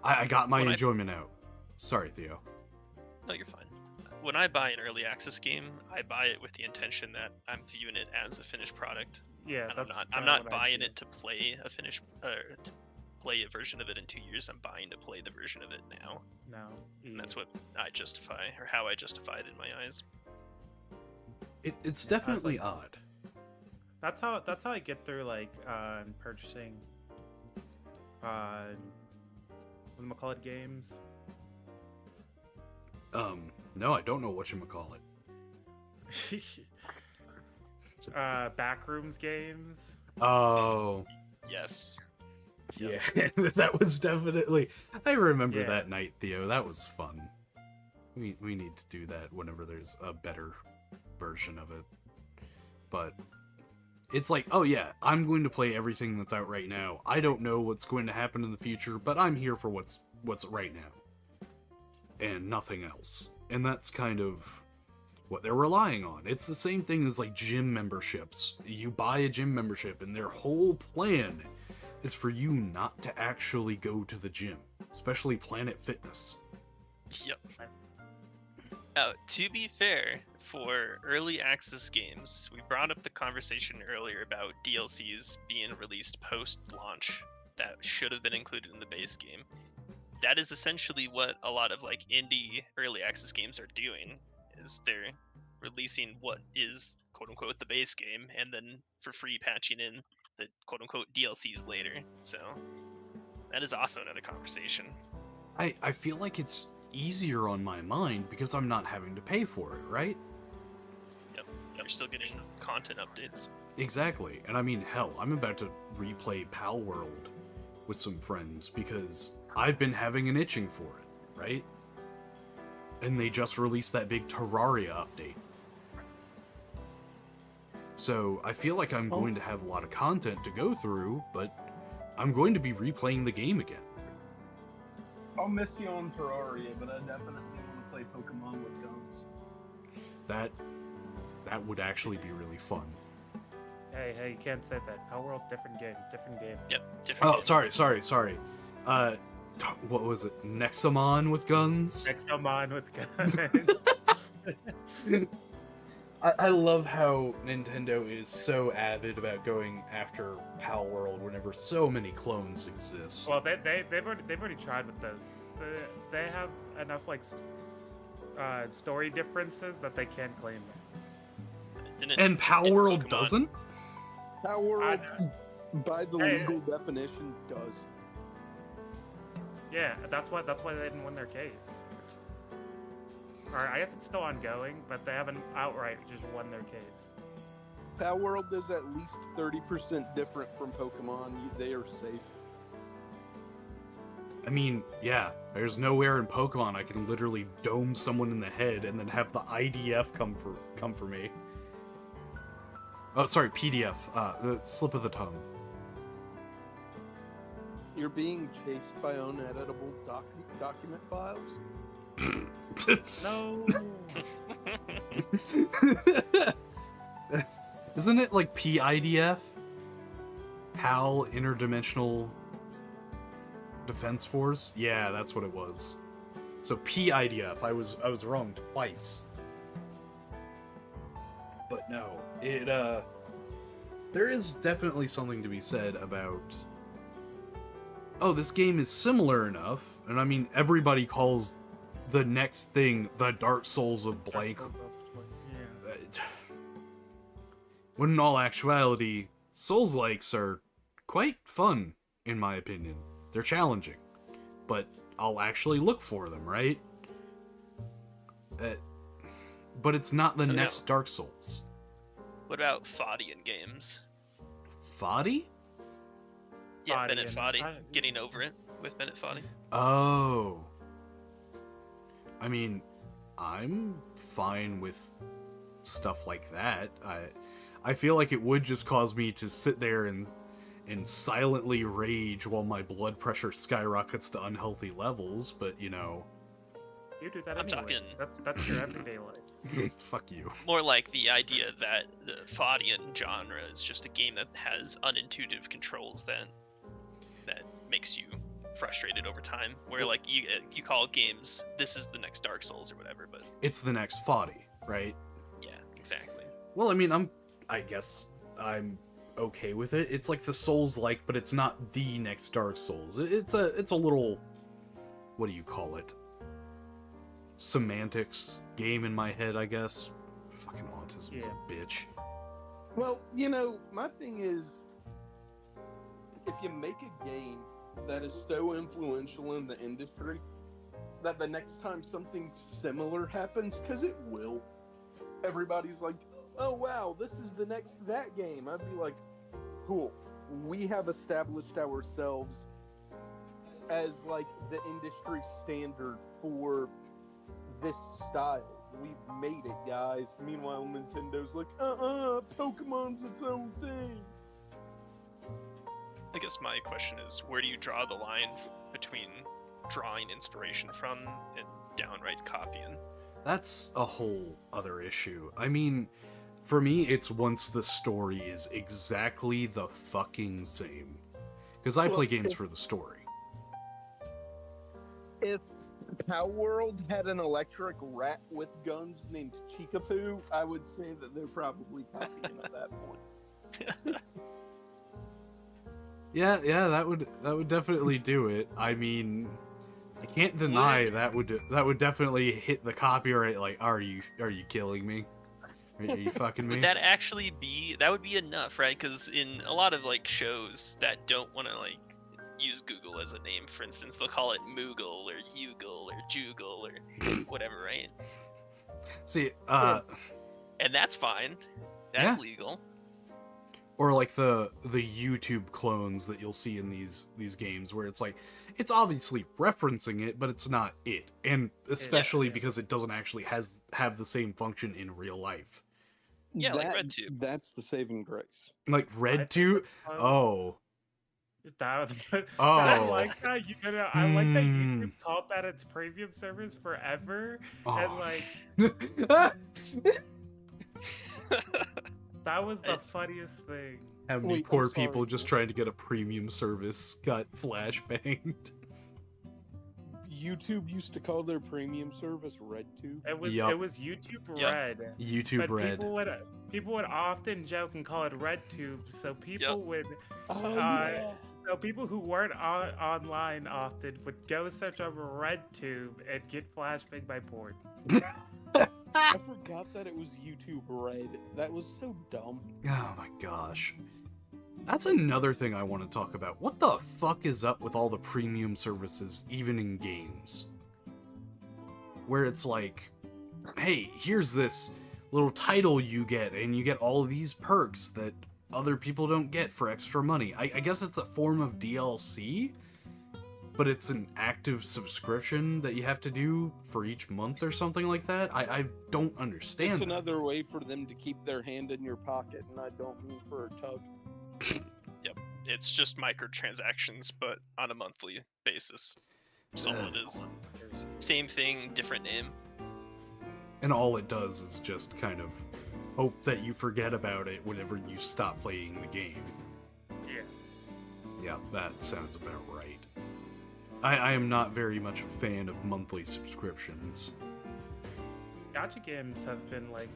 I got my When I- enjoyment out. Sorry, Theo. No, you're fine. When I buy an early access game, I buy it with the intention that I'm viewing it as a finished product. Yeah, And that's I'm not buying it to play a finished to play a version of it in 2 years. I'm buying to play the version of it now. No, And that's what I justify, or how I justify it in my eyes. It's Yeah, I definitely like- odd. That's how I get through like purchasing whatchamacallit games. No, I don't know whatchamacallit. Backrooms games. Oh, Yes. yeah. That was definitely... I remember Yeah. that night, Theo. That was fun. We need to do that whenever there's a better version of it. But it's like, oh yeah, I'm going to play everything that's out right now. I don't know what's going to happen in the future, but I'm here for what's right now. And nothing else. And that's kind of what they're relying on. It's the same thing as like gym memberships. You buy a gym membership and their whole plan is for you not to actually go to the gym, especially Planet Fitness. Yep. To be fair, for early access games, we brought up the conversation earlier about DLCs being released post-launch that should have been included in the base game. That is essentially what a lot of like indie early access games are doing, is they're releasing what is quote unquote the base game, and then for free patching in the quote unquote DLCs later. So that is also another conversation. I feel like it's easier on my mind because I'm not having to pay for it, right? Yep. You're still getting content updates. Exactly. And I mean, hell, I'm about to replay Pal World with some friends because I've been having an itching for it, right? And they just released that big Terraria update. So I feel like I'm going to have a lot of content to go through, but I'm going to be replaying the game again. I'll miss you on Terraria, but I definitely want to play Pokemon with guns. That would actually be really fun. Hey, you can't say that. Power World, different game. Yep. Different game. Sorry. What was it? Nexamon with guns? Nexamon with guns. I love how Nintendo is so avid about going after Pal World whenever so many clones exist. Well, they've already tried with those. They have enough story differences that they can't claim it. And Pal World doesn't? Pal World, by the legal definition, does. Yeah, that's why they didn't win their case. Or I guess it's still ongoing, but they haven't outright just won their case. Pal World is at least 30% different from Pokemon. They are safe. I mean, yeah, there's nowhere in Pokemon I can literally dome someone in the head and then have the IDF come for me. Oh, sorry, PDF. The slip of the tongue. You're being chased by uneditable document files? No. Isn't it like PIDF? PAL Interdimensional Defense Force? Yeah, that's what it was. So PIDF. I was wrong twice. But no, there is definitely something to be said about, oh, this game is similar enough, and I mean, everybody calls the next thing the Dark Souls of blank. Yeah. When in all actuality, Souls-likes are quite fun, in my opinion. They're challenging, but I'll actually look for them, right? But it's not the next Dark Souls. What about Fadian games? Fadi? Yeah, Bennett Foddy. Getting over it with Bennett Foddy. Oh. I mean, I'm fine with stuff like that. I feel like it would just cause me to sit there and silently rage while my blood pressure skyrockets to unhealthy levels, but you know... You do that I'm anyways. That's your everyday life. Fuck you. More like the idea that the Fadian genre is just a game that has unintuitive controls that makes you frustrated over time. Where like you call games, this is the next Dark Souls or whatever, but it's the next Fadi, right? Yeah, exactly. Well, I mean, I guess I'm okay with it. It's like the Souls-like, but it's not the next Dark Souls. It's a little, what do you call it? Semantics game in my head, I guess. Fucking autism's a bitch. Well, you know, my thing is, if you make a game that is so influential in the industry that the next time something similar happens, because it will, everybody's like, oh wow, this is the next that game. I'd be like, cool. We have established ourselves as like the industry standard for this style. We've made it, guys. Meanwhile, Nintendo's like, Pokemon's its own thing. I guess my question is, where do you draw the line between drawing inspiration from and downright copying? That's a whole other issue. I mean, for me, it's once the story is exactly the fucking same. Because I play games for the story. If Power World had an electric rat with guns named Chikafu, I would say that they're probably copying at that point. Yeah, that would definitely do it. I mean, I can't deny that would definitely hit the copyright. Like, are you killing me? Are you fucking me? Would that actually be? That would be enough, right? Because in a lot of like shows that don't want to like use Google as a name, for instance, they'll call it Moogle or Hugle or Jugle or whatever, right? See, And that's fine. That's legal. or like the YouTube clones that you'll see in these games where it's like it's obviously referencing it, but it's not it, and especially because it doesn't actually have the same function in real life. Yeah, like RedTube. That's the saving grace. Like RedTube. Oh. I Oh. like that. I like that YouTube called that its premium service forever, and like that was the funniest thing. How many poor people just trying to get a premium service got flashbanged? YouTube used to call their premium service RedTube. It was YouTube Red. YouTube but Red. People would often joke and call it RedTube, so people would. So people who weren't online often would go search over RedTube and get flashbanged by porn. I forgot that it was YouTube Red. That was so dumb. Oh my gosh. That's another thing I want to talk about. What the fuck is up with all the premium services, even in games? Where it's like, hey, here's this little title you get, and you get all of these perks that other people don't get for extra money. I guess it's a form of DLC, but it's an active subscription that you have to do for each month or something like that. I don't understand. It's another way for them to keep their hand in your pocket, and I don't mean for a tug. Yep, it's just microtransactions, but on a monthly basis. That's all it is. Same thing, different name. And all it does is just kind of hope that you forget about it whenever you stop playing the game. Yeah. Yeah, that sounds about right. I am not very much a fan of monthly subscriptions. Gacha games have been like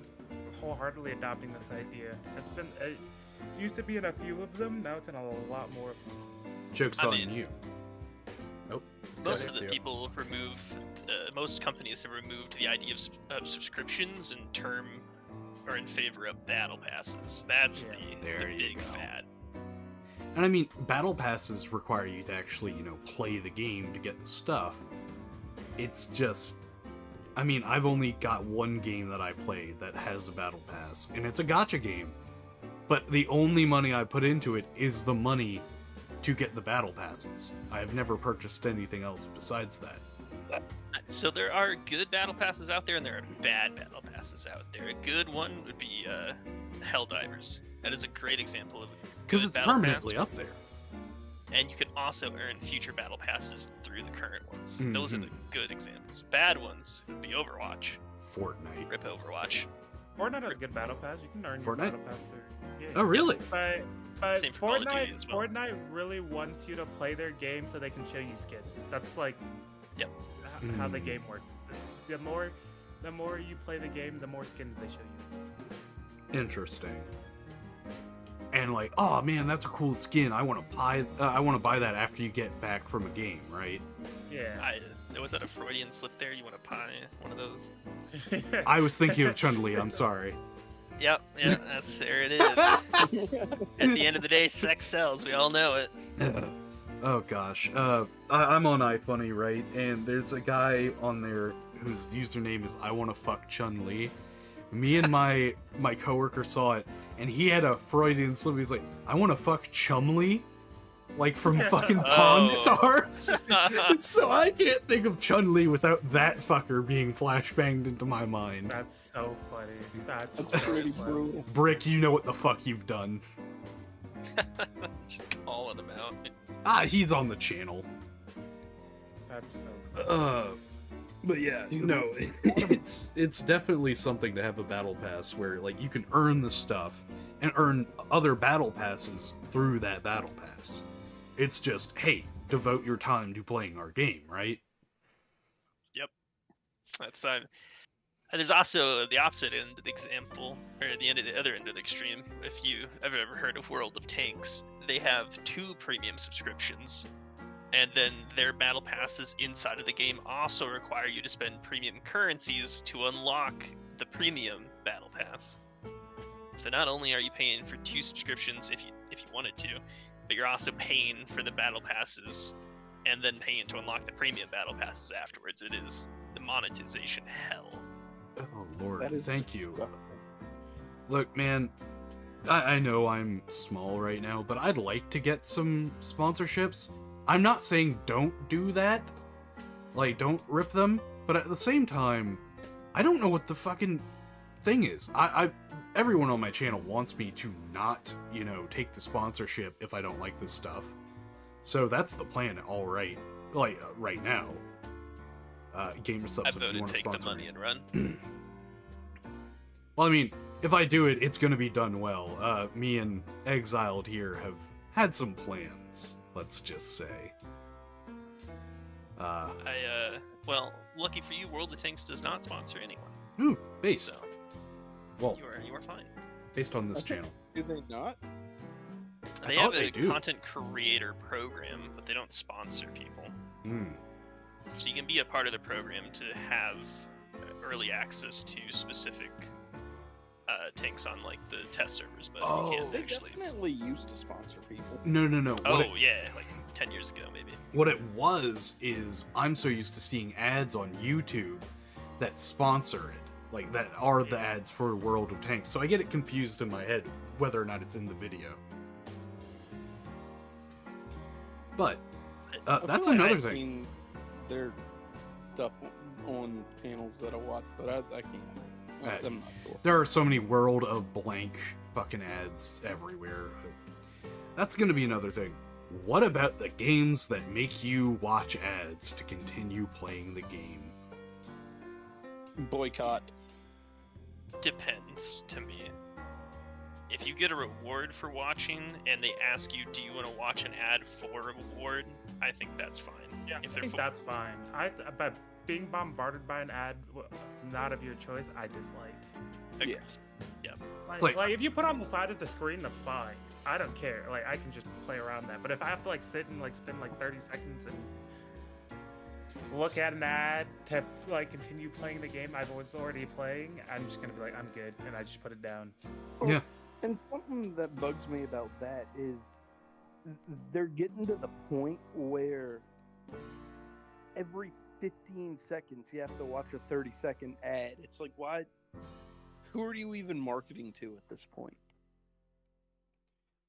wholeheartedly adopting this idea. It's been it used to be in a few of them, now it's in a lot more. Joke's on you. Nope. Most of the people most companies have removed the idea of subscriptions and are in favor of battle passes. That's the big fad. And I mean, battle passes require you to actually, play the game to get the stuff. It's just, I mean, I've only got one game that I play that has a battle pass, and it's a gacha game. But the only money I put into it is the money to get the battle passes. I have never purchased anything else besides that. So there are good battle passes out there, and there are bad battle passes out there. A good one would be Helldivers. That is a great example of because it's permanently up there. And you can also earn future battle passes through the current ones. Mm-hmm. Those are the good examples. Bad ones would be Overwatch. Fortnite. Rip Overwatch. Fortnite has a good battle pass. You can earn your battle pass through. Yeah. Oh, really? But Same for Call of Duty as well. Fortnite really wants you to play their game so they can show you skins. That's like how the game works. The more you play the game, the more skins they show you. Interesting. And like, oh man, that's a cool skin. I want to buy that after you get back from a game, right? Yeah. Was that a Freudian slip there? You want to buy one of those? I was thinking of Chun-Li. I'm sorry. Yep, there it is. At the end of the day, sex sells. We all know it. Oh gosh, I'm on iFunny, right? And there's a guy on there whose username is I wanna fuck Chun-Li. Me and my coworker saw it, and he had a Freudian slip. He's like, I wanna fuck Chum-Li? Like from fucking Pawn Stars? So I can't think of Chun-Li without that fucker being flashbanged into my mind. That's so funny. That's pretty brutal. Brick, you know what the fuck you've done. Just calling him out. He's on the channel. That's so funny. But yeah, no, it's definitely something to have a battle pass where like you can earn the stuff and earn other battle passes through that battle pass. It's just, hey, devote your time to playing our game, right? Yep. That's there's also the opposite end of the example, or the other end of the extreme. If you have ever heard of World of Tanks, they have 2 premium subscriptions, and then their battle passes inside of the game also require you to spend premium currencies to unlock the premium battle pass. So not only are you paying for 2 subscriptions if you wanted to, but you're also paying for the battle passes and then paying to unlock the premium battle passes afterwards. It is the monetization hell. Oh Lord, That is thank you. disgusting. Look, man, I know I'm small right now, but I'd like to get some sponsorships. I'm not saying don't do that. Like, don't rip them. But at the same time, I don't know what the fucking thing is. Everyone on my channel wants me to not, take the sponsorship if I don't like this stuff. So that's the plan, all right. Like, right now. Gamer subs, I if you voted want to take the sponsor money me. and run. Well, I mean, if I do it, it's gonna be done well. Me and Exiled here have had some plans, let's just say. Well, lucky for you, World of Tanks does not sponsor anyone. Ooh, based. So Well, you are fine. based on this Okay. channel. Do they not? I They thought have they a do. content creator program, but they don't sponsor people. Hmm. So you can be a part of the program to have early access to specific tanks on like the test servers, but Oh. you can't They actually. definitely used to sponsor people. No. Oh yeah, like 10 years ago maybe. What it was is I'm so used to seeing ads on YouTube that sponsor it, like that are the ads for World of Tanks. So I get it confused in my head whether or not it's in the video. But I that's feel like another I've thing. seen their stuff on channels that I watch, but I can't. I'm not sure. There are so many World of Blank fucking ads everywhere. That's gonna be another thing. What about the games that make you watch ads to continue playing the game? Boycott. Depends to me. If you get a reward for watching and they ask you, do you want to watch an ad for a reward? I think that's fine. Yeah, If I they're think full- that's fine. But being bombarded by an ad, not of your choice, I dislike. Agreed. Yeah. Like, like- if you put on the side of the screen, that's fine. I don't care. Like, I can just play around that. But if I have to sit and spend 30 seconds and look at an ad to continue playing the game I was already playing, I'm just gonna be like, I'm good, and I just put it down. Yeah. And something that bugs me about that is they're getting to the point where every 15 seconds you have to watch a 30-second ad. It's like, why? Who are you even marketing to at this point?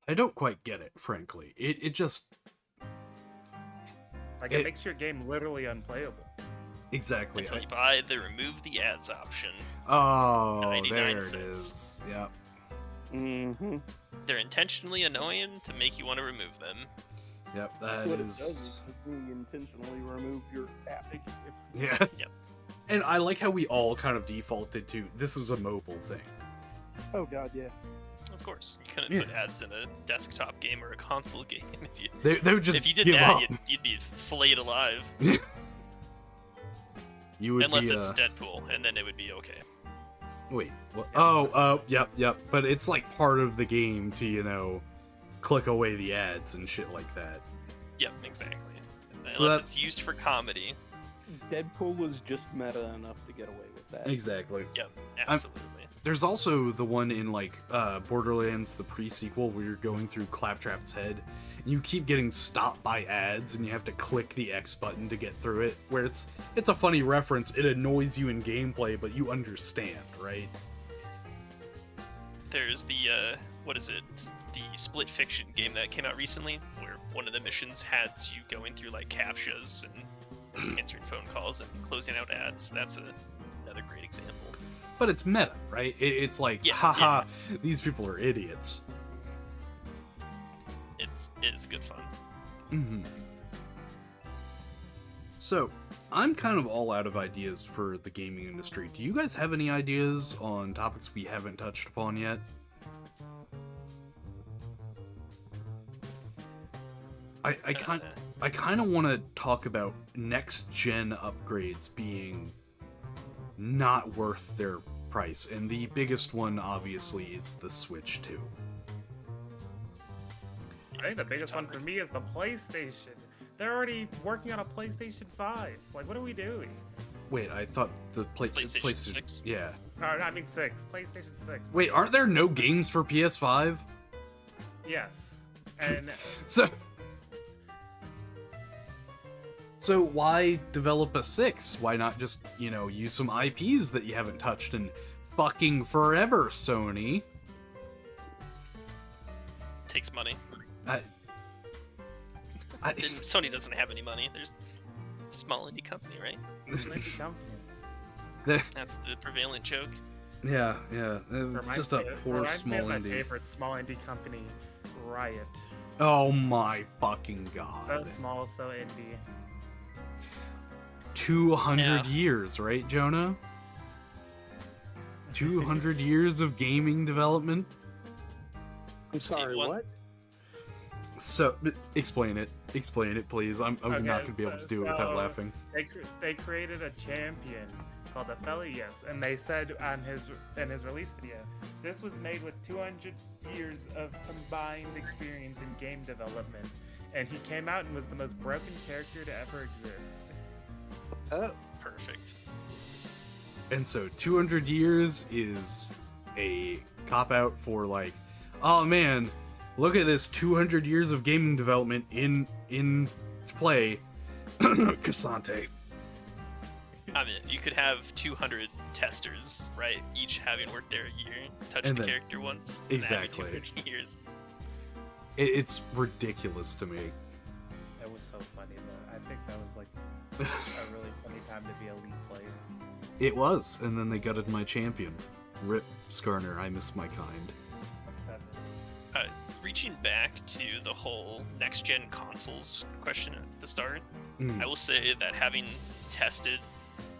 I don't quite get it, frankly. It just It It- makes your game literally unplayable. exactly. Until you buy the remove the ads option. Oh, 99 there it cents. is. Yep. Mm-hmm. They're intentionally annoying to make you want to remove them. Yep, that What it is. does is we intentionally remove your app. Yeah. Yep. And I like how we all kind of defaulted to this is a mobile thing. Oh god, yeah. Of course, you couldn't Yeah. put ads in a desktop game or a console game if you They would just if you did give that, up. you'd be flayed alive. You would Unless be. it's Deadpool, and then it would be okay. Wait. What? Oh. Yep. But it's like part of the game to click away the ads and shit like that. Yep, exactly. So Unless that- it's used for comedy. Deadpool was just meta enough to get away with that. Exactly. Yep, absolutely. There's also the one in Borderlands, the pre-sequel, where you're going through Claptrap's head, and you keep getting stopped by ads, and you have to click the X button to get through it. Where it's a funny reference. It annoys you in gameplay, but you understand, right? There's the what is it? The Split Fiction game that came out recently, where one of the missions had you going through captchas and answering phone calls and closing out ads. That's another great example. But it's meta, right? It's like, Yeah, haha, these people are idiots. It's good fun. Mm-hmm. So, I'm kind of all out of ideas for the gaming industry. Do you guys have any ideas on topics we haven't touched upon yet? I kind of want to talk about next gen upgrades being not worth their price, and the biggest one obviously is the Switch 2. I think the biggest one for me is the PlayStation. They're already working on a PlayStation 5. What are we doing? Wait, I thought the PlayStation 6? Yeah. I mean 6. PlayStation 6. Wait, aren't there no games for PS5? Yes. And So why develop a 6? Why not just, use some IPs that you haven't touched in fucking forever, Sony? Takes money. I Sony doesn't have any money. There's a small indie company, right? indie company. That's the prevalent joke. Yeah. It's just a poor small my indie. favorite small indie company, Riot. Oh my fucking god. So small, so indie. 200 Yeah. years, right, Jonah? 200 years of gaming development? I'm sorry, what? what? So, explain it, please. I'm Okay, not gonna be able to do it without laughing. They created a champion called the Felios, and they said in his release video, this was made with 200 years of combined experience in game development, and he came out and was the most broken character to ever exist. Oh, Perfect. And so 200 years is a cop-out for like, oh man, look at this 200 years of gaming development in play. Cassante. I mean, you could have 200 testers, right? Each having worked there a year, touched And the then- character once. and having Exactly. 200 years. It's ridiculous to me. It was so funny though. I think that was like a really funny time to be a League player. It was, and then they gutted my champion. Rip Skarner, I missed my kind. Reaching back to the whole next-gen consoles question at the start, Mm. I will say that having tested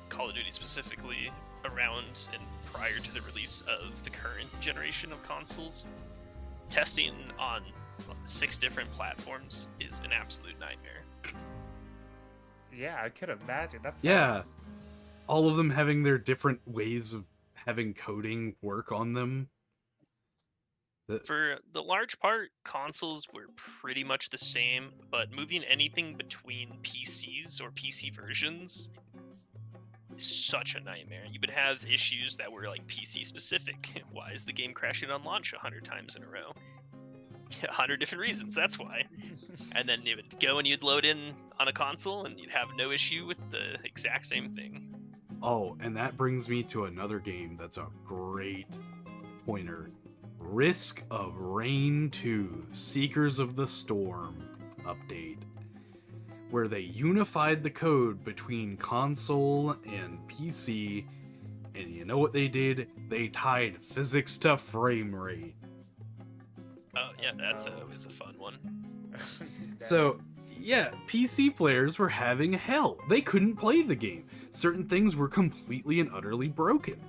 Call of Duty specifically around and prior to the release of the current generation of consoles, testing on 6 different platforms is an absolute nightmare. Yeah, I could imagine. That's Yeah. All of them having their different ways of having coding work on them. For the large part, consoles were pretty much the same, but moving anything between PCs or PC versions is such a nightmare. You would have issues that were like PC specific. Why is the game crashing on launch 100 times in a row? 100 different reasons, that's why. And then it would go and you'd load in on a console and you'd have no issue with the exact same thing. Oh, and that brings me to another game that's a great pointer. Risk of Rain 2 Seekers of the Storm update, where they unified the code between console and PC, and you know what they did? They tied physics to frame rate. Oh yeah, that's always a fun one. So, yeah, PC players were having hell. They couldn't play the game. Certain things were completely and utterly broken.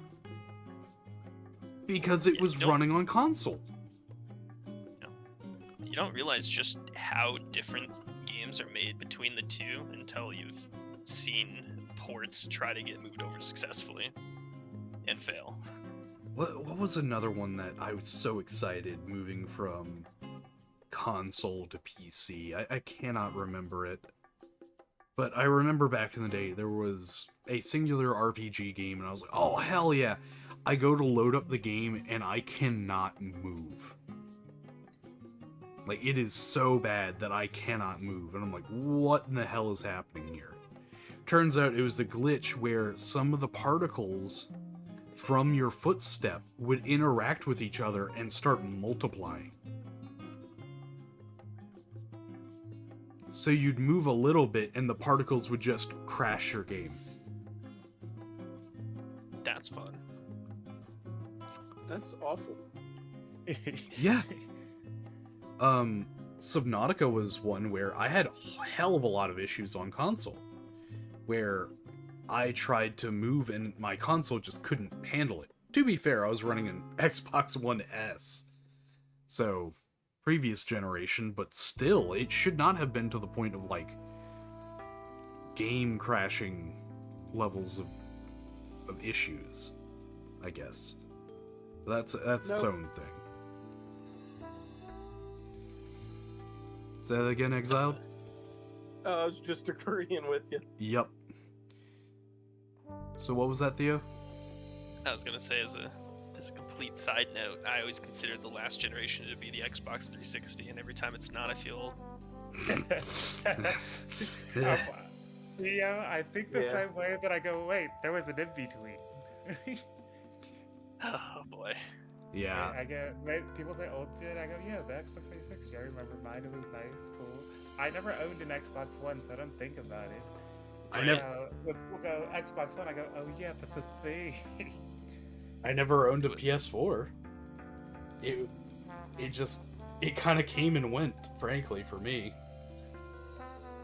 Because it Yeah, was running on console. You don't realize just how different games are made between the two until you've seen ports try to get moved over successfully and fail. What was another one that I was so excited moving from console to PC? I cannot remember it. But I remember back in the day, there was a singular RPG game, and I was like, oh, hell yeah. I go to load up the game, and I cannot move. Like, it is so bad that I cannot move. And I'm like, what in the hell is happening here? Turns out it was a glitch where some of the particles from your footstep would interact with each other and start multiplying. So you'd move a little bit and the particles would just crash your game. That's fun. that's awful. Yeah. Subnautica was one where I had a hell of a lot of issues on console. Where I tried to move and my console just couldn't handle it. To be fair, I was running an Xbox One S. So, previous generation, but still, it should not have been to the point of, like, game crashing levels of issues, I guess. That's its Nope. own thing. Say that again, Exiled? I was just agreeing with you. Yep. So what was that, Theo? I was gonna say as a complete side note, I always considered the last generation to be the Xbox 360, and every time it's not, I feel old. Yeah, I think the Yeah. same way that I go, wait, there was an in between. Oh boy. Yeah. I get people say old shit. I go, yeah, the Xbox 360. I remember mine. It was nice, cool. I never owned an Xbox One, so I don't think about it. I never We'll go Xbox One. I go, oh yeah, that's a thing. I never owned a PS4. It kind of came and went, frankly, for me.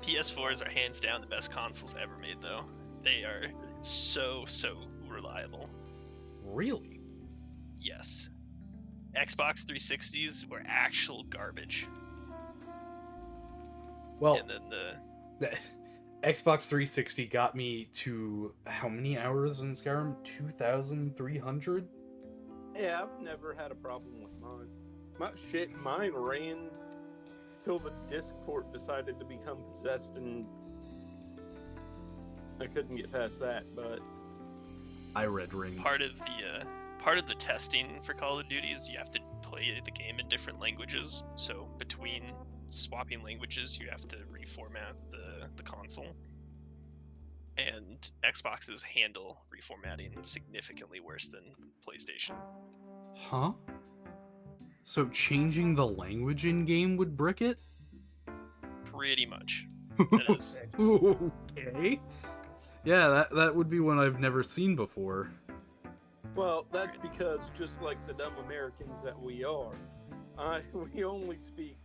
PS4s are hands down the best consoles ever made, though. They are so reliable. Really? Yes. Xbox 360s were actual garbage. Well, And then the Xbox 360 got me to how many hours in Skyrim? 2,300? Yeah, I've never had a problem with mine. Mine ran till the disc port decided to become possessed, and I couldn't get past that. But I red ringed. part of the testing for Call of Duty is you have to play the game in different languages. So between swapping languages, you have to reformat the console. And Xboxes handle reformatting significantly worse than PlayStation. Huh? So changing the language in game would brick it? Pretty much. That is, Okay. Yeah, that would be one I've never seen before. well, that's because just like the dumb Americans that we are, we only speak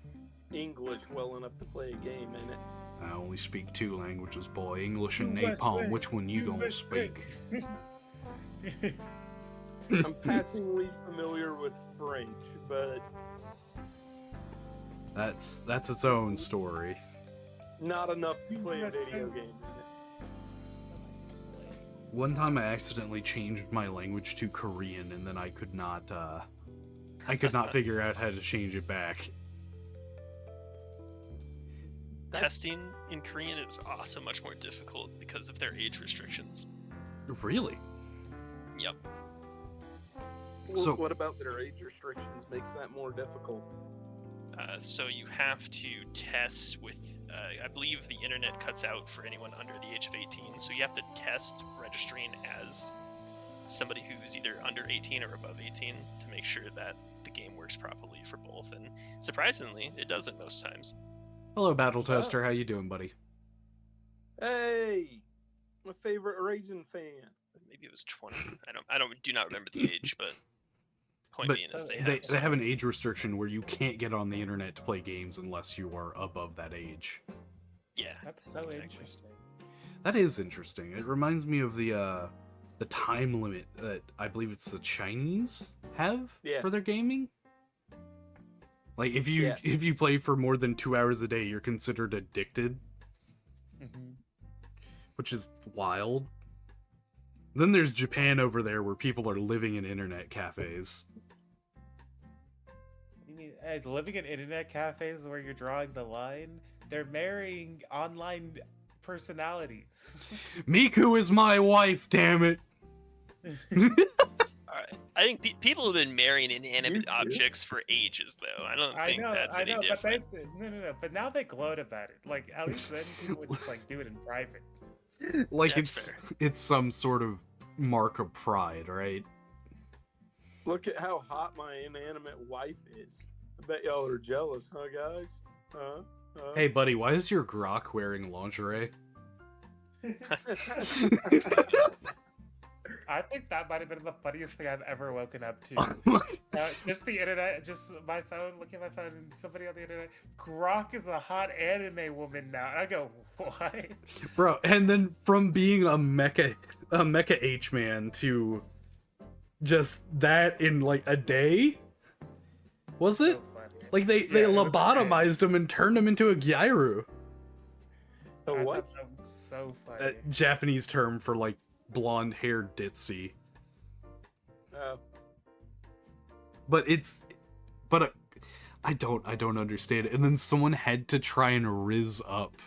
English well enough to play a game in it. I only speak two languages, boy. English and USA, napalm. Which one you gonna speak? I'm passingly familiar with French, but That's its own story. not enough to play a video game in it. One time I accidentally changed my language to Korean, and then I could not figure out how to change it back. testing in Korean is also much more difficult because of their age restrictions. Really? Yep. Well, So- what about their age restrictions makes that more difficult? So you have to test with, I believe the internet cuts out for anyone under the age of 18, so you have to test registering as somebody who's either under 18 or above 18 to make sure that the game works properly for both, and surprisingly, it doesn't most times. Hello, Battle Toaster. How you doing, buddy? Hey, my favorite Raisin fan. Maybe it was 20. I do not remember the age, but point But being is They they have an age restriction where you can't get on the internet to play games unless you are above that age. yeah. That's so Exactly. interesting. That is interesting. It reminds me of the time limit that I believe it's the Chinese have Yeah. for their gaming. Like if Yes. you play for more than 2 hours a day, you're considered addicted, Mm-hmm. which is wild. Then there's Japan over there where people are living in internet cafes. You mean living in internet cafes where you're drawing the line? They're marrying online personalities. Miku is my wife, damn it. Alright. I think people have been marrying inanimate You too? objects for ages, though. I don't think that's any but different. no. But now they gloat about it. Like at least then people would just like do it in private. Like That's it's some sort of mark of pride, right? Look at how hot my inanimate wife is. I bet y'all are jealous, huh, guys? Huh? Hey, buddy, why is your Grok wearing lingerie? I think that might have been the funniest thing I've ever woken up to. Oh Just the internet, just my phone, looking at my phone, and somebody on the internet. Grok is a hot anime woman now. And I go, what? Bro, and then from being a mecha H-man to just that in like a day? Was it? So funny. Like they Yeah, it was lobotomized him and turned him into a gyru. A I what? thought that was so A funny. Japanese term for like blonde-haired ditzy. Oh, But I don't understand it. And then someone had to try and rizz up.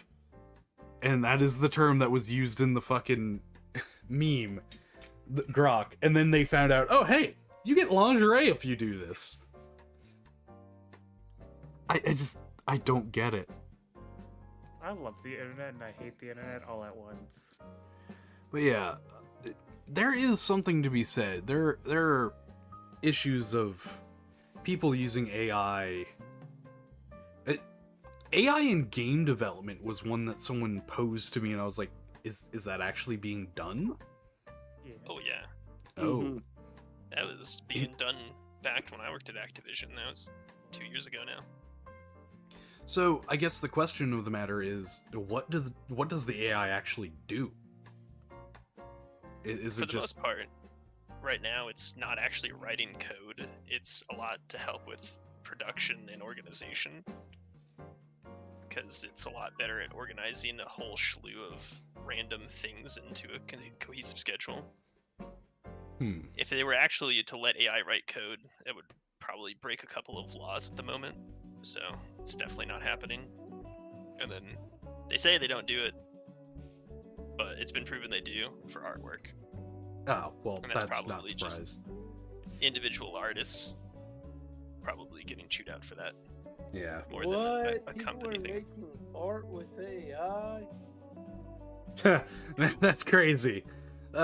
And that is the term that was used in the fucking meme, Grok, and then they found out, oh hey, you get lingerie if you do this. I don't get it. I love the internet and I hate the internet all at once. But yeah, there is something to be said. There are issues of people using AI. AI in game development was one that someone posed to me, and I was like, is that actually being done? Yeah. Oh yeah, Oh. Mhm. that was being done back when I worked at Activision. That was 2 years ago now. So I guess the question of the matter is, what does the AI actually do? Is For it the just most part, right now it's not actually writing code. It's a lot to help with production and organization, because it's a lot better at organizing a whole slew of random things into a cohesive schedule. If they were actually to let AI write code, it would probably break a couple of laws at the moment. So it's definitely not happening. And then they say they don't do it, but it's been proven they do for artwork. Oh, well, And that's that's not probably just- surprised. Individual artists probably getting chewed out for that Yeah. more than What? a People company are thing. making art with AI? That's crazy. Do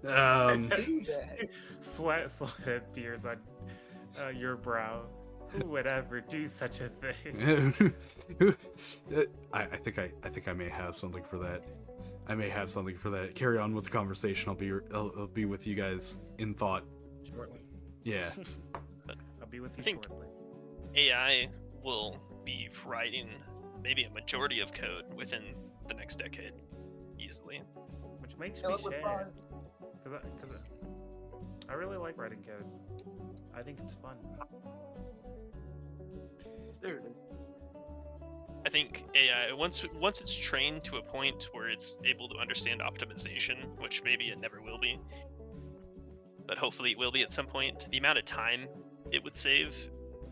that. Sweat appears on your brow. Who would ever do such a thing? I think I may have something for that. Carry on with the conversation. I'll be with you guys in thought. Shortly. Yeah. I'll be with you I think- shortly. AI will be writing maybe a majority of code within the next decade, easily. Which makes Kill me it with sad. fire. Because I really like writing code. I think it's fun. There it is. I think AI, once it's trained to a point where it's able to understand optimization, which maybe it never will be, but hopefully it will be at some point, the amount of time it would save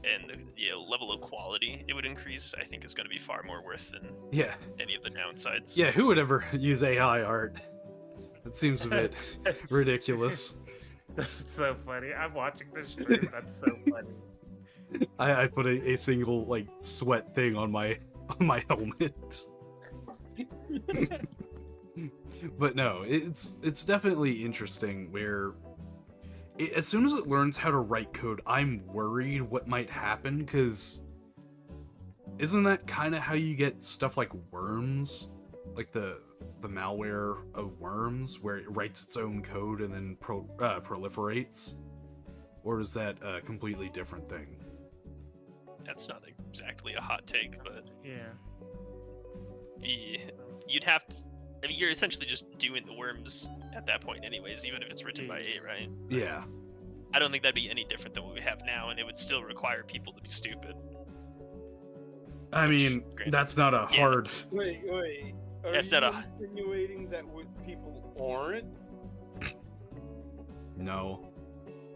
and the level of quality it would increase, I think is going to be far more worth than Yeah. any of the downsides. Yeah, who would ever use AI art? That seems a bit ridiculous. That's so funny. I'm watching this stream. That's so funny. I put a single like sweat thing on my helmet. But no, it's definitely interesting where as soon as it learns how to write code, I'm worried what might happen, because isn't that kind of how you get stuff like Worms? Like the malware of Worms, where it writes its own code and then proliferates? Or is that a completely different thing? That's not exactly a hot take, but Yeah. you'd have to. I mean, you're essentially just doing the worms at that point, anyways, even if it's written by AI, right? Yeah. I don't think that'd be any different than what we have now, and it would still require people to be stupid. I mean, granted- that's not a Yeah. hard... Wait. Are That's you not a- insinuating that people aren't? No.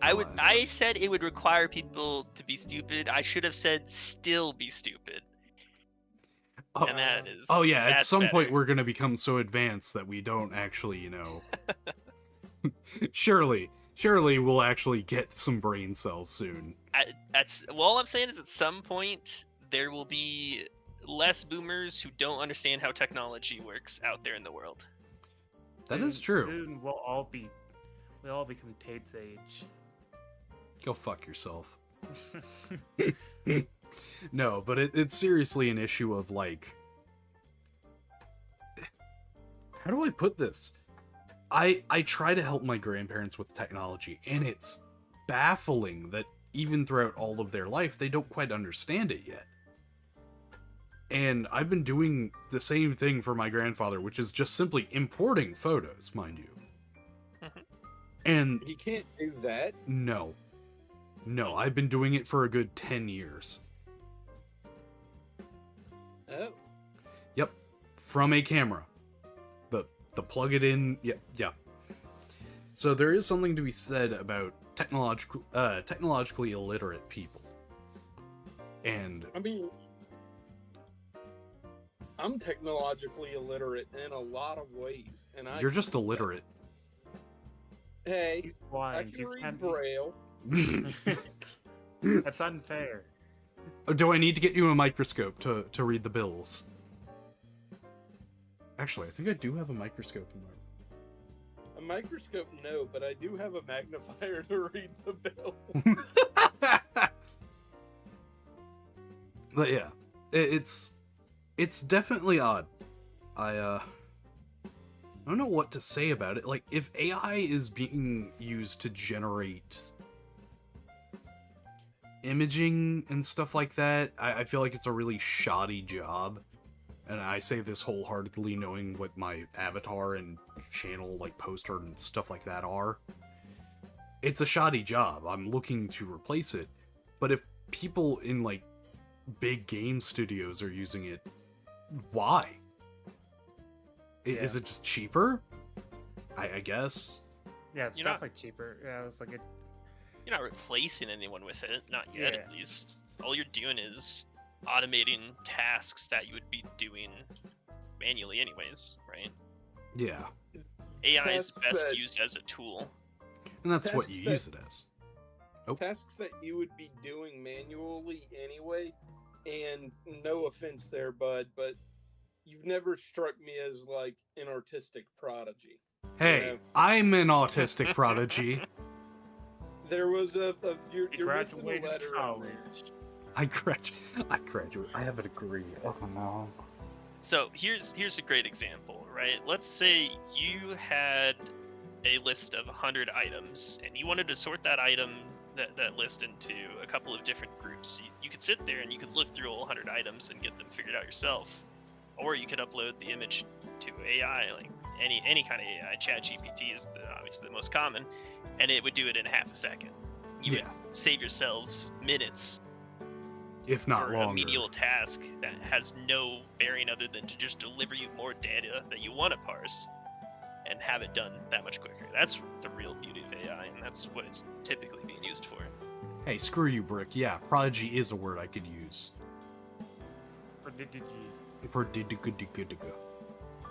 I said it would require people to be stupid. I should have said still be stupid. Oh, And that is. oh yeah, at that's some point better. we're gonna become so advanced that we don't actually, surely we'll actually get some brain cells soon. Well, all I'm saying is at some point there will be less boomers who don't understand how technology works out there in the world. That is Soon- true. Soon we'll all become Tate's age. Go fuck yourself. No, but it's seriously an issue of like, how do I put this? I try to help my grandparents with technology, and it's baffling that even throughout all of their life, they don't quite understand it yet. And I've been doing the same thing for my grandfather, which is just simply importing photos, mind you. And He can't do that. no, I've been doing it for a good 10 years. Oh. Yep, from a camera. The plug it in. Yeah. So there is something to be said about technologically illiterate people. And I mean, I'm technologically illiterate in a lot of ways, and You're just illiterate. Hey, He's I blind. can You read can't Braille. That's unfair. Do I need to get you a microscope to read the bills? Actually, I think I do have a microscope in there. A microscope, no, but I do have a magnifier to read the bill. But yeah, it's definitely odd. I don't know what to say about it. Like, if AI is being used to generate imaging and stuff like that, I feel like it's a really shoddy job. And I say this wholeheartedly knowing what my avatar and channel, like, poster and stuff like that are. It's a shoddy job. I'm looking to replace it. But if people in, like, big game studios are using it, why? Is it just cheaper? I guess. Yeah, it's You're not- definitely cheaper. Yeah, it's like You're not replacing anyone with it, not yet Yeah. at least. All you're doing is automating tasks that you would be doing manually anyways, right? Yeah. AI is Tasks best that- used as a tool. And that's what Tasks you that- use it as. Oh. Tasks that you would be doing manually anyway, and no offense there, bud, but you've never struck me as like an artistic prodigy. Hey, Yeah. I'm an autistic prodigy. There was you're he missing a graduated letter in there. college. I graduate. I have a degree. Oh no. So here's a great example, right? Let's say you had a list of 100 items and you wanted to sort that list into a couple of different groups. You could sit there and you could look through all 100 items and get them figured out yourself. Or you could upload the image to AI, like any kind of AI. ChatGPT is obviously the most common, and it would do it in half a second. You Yeah. would save yourself minutes If not for a longer. menial task that has no bearing other than to just deliver you more data that you want to parse and have it done that much quicker. That's the real beauty of AI, and that's what it's typically being used for. Hey, screw you, Brick. Yeah, prodigy is a word I could use.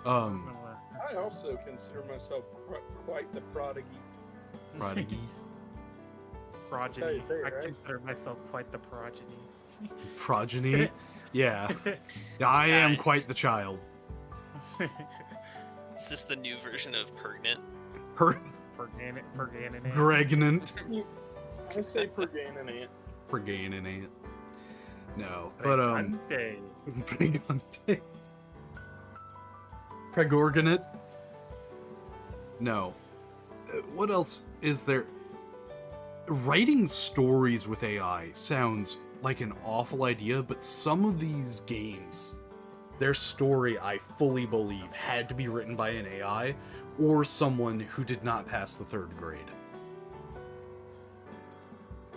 I also consider myself quite the prodigy. Prodigy. Progeny. That's how you say it, I right? consider myself quite the progeny. Progeny. Yeah. I am Nice. quite the child. Is this the new version of Pertinent? Her Perganane. Gregnant. I say preganant. Preganant. No, but Pregante. Pregorganate? No. What else is there? Writing stories with AI sounds like an awful idea, but some of these games, their story, I fully believe, had to be written by an AI or someone who did not pass the 3rd grade.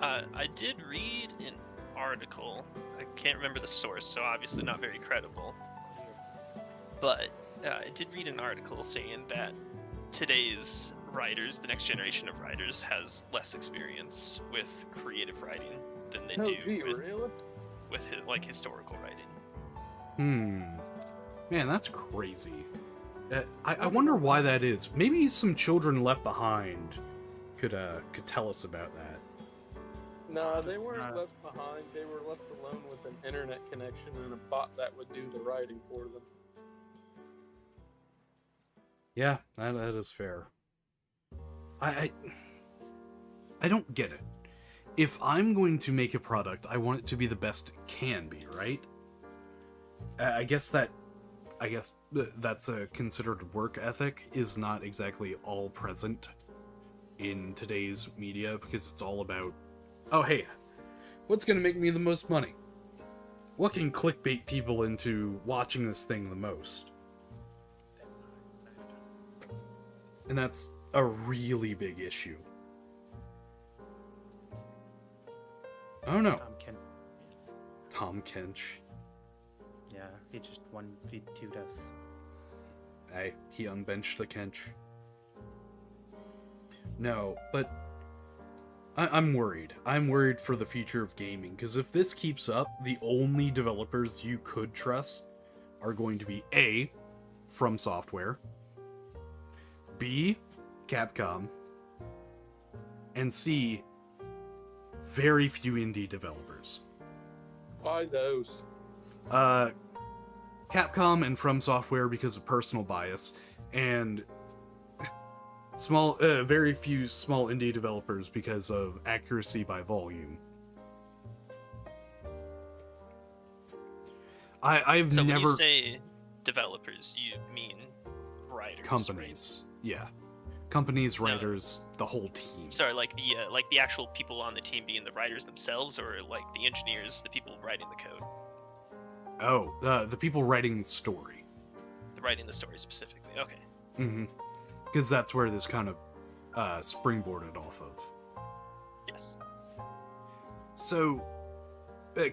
I did read an article. I can't remember the source, so obviously not very credible. But I did read an article saying that today's writers, the next generation of writers, has less experience with creative writing than they Oh, do gee, with, really? like historical writing. Man, that's crazy. I wonder why that is. Maybe some children left behind could tell us about that. No, they weren't left behind. They were left alone with an internet connection and a bot that would do the writing for them. Yeah, that is fair. I don't get it. If I'm going to make a product, I want it to be the best it can be, right? I guess that's a considered work ethic is not exactly all present in today's media because it's all about, oh hey, what's gonna make me the most money? What can clickbait people into watching this thing the most? And that's a really big issue. I don't know. Tom Kench. Yeah, he just 1v2'd us. Hey, he unbenched the Kench. No, but I'm worried. I'm worried for the future of gaming, because if this keeps up, the only developers you could trust are going to be A, From Software, B, Capcom, and C, very few indie developers. Why those? Capcom and From Software because of personal bias, and very few small indie developers because of accuracy by volume. I've So never... when you say developers, you mean writers, Companies, yeah. Companies, No. writers, the whole team. Right? Sorry, like the actual people on the team being the writers themselves, or like the engineers, the people writing the code, Oh, the people writing the story. writing the story specifically. Okay. Mm-hmm. Because that's where this kind of springboarded off of. Yes. So,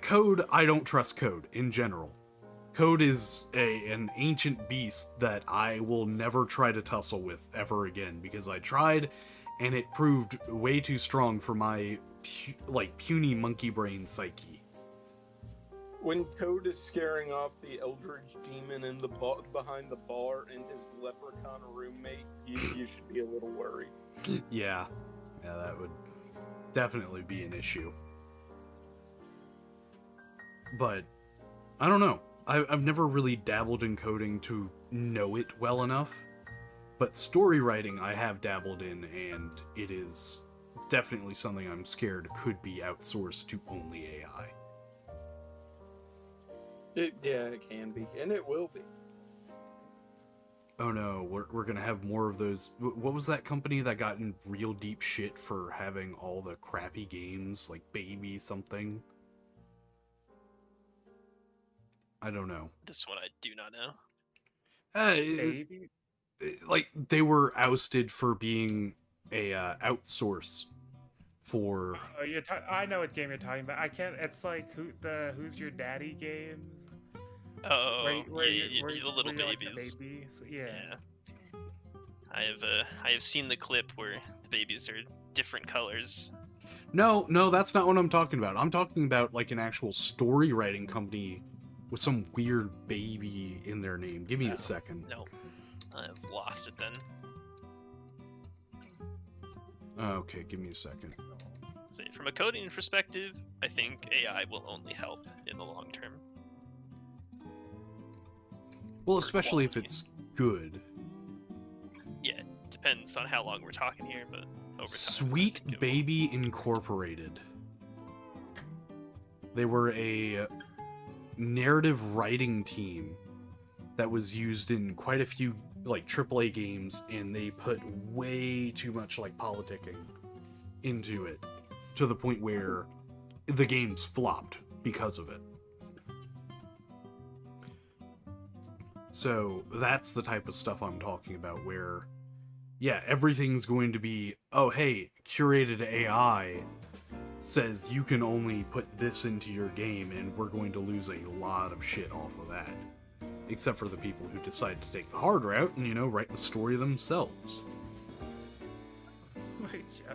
code, I don't trust code in general. Code is an ancient beast that I will never try to tussle with ever again, because I tried, and it proved way too strong for my puny monkey brain psyche. When Code is scaring off the Eldritch Demon in the behind the bar and his leprechaun roommate, you should be a little worried. Yeah, that would definitely be an issue. But, I don't know. I've never really dabbled in coding to know it well enough. But story writing I have dabbled in, and it is definitely something I'm scared could be outsourced to only AI. It can be, and it will be. Oh no, we're gonna have more of those. What was that company that got in real deep shit for having all the crappy games, like Baby something? I don't know. This one I do not know. Baby? Like, they were ousted for being a outsource for... Oh, I know what game you're talking about. I can't. It's like Who's Your Daddy games. Oh, Where the little you're like the babies. baby. So, yeah. I have seen the clip where the babies are different colors. No, that's not what I'm talking about. I'm talking about, like, an actual story writing company with some weird baby in their name. Give me a second. No, I've lost it then. Okay, give me a second. So from a coding perspective, I think AI will only help in the long term. Well, especially if it's good. Yeah, depends on how long we're talking here, but over time. Sweet I think it will. Baby Incorporated. They were a narrative writing team that was used in quite a few like AAA games, and they put way too much like politicking into it to the point where the games flopped because of it. So that's the type of stuff I'm talking about, where yeah, everything's going to be, oh hey, curated AI says you can only put this into your game, and we're going to lose a lot of shit off of that. Except for the people who decide to take the hard route and, write the story themselves. Wait, yeah.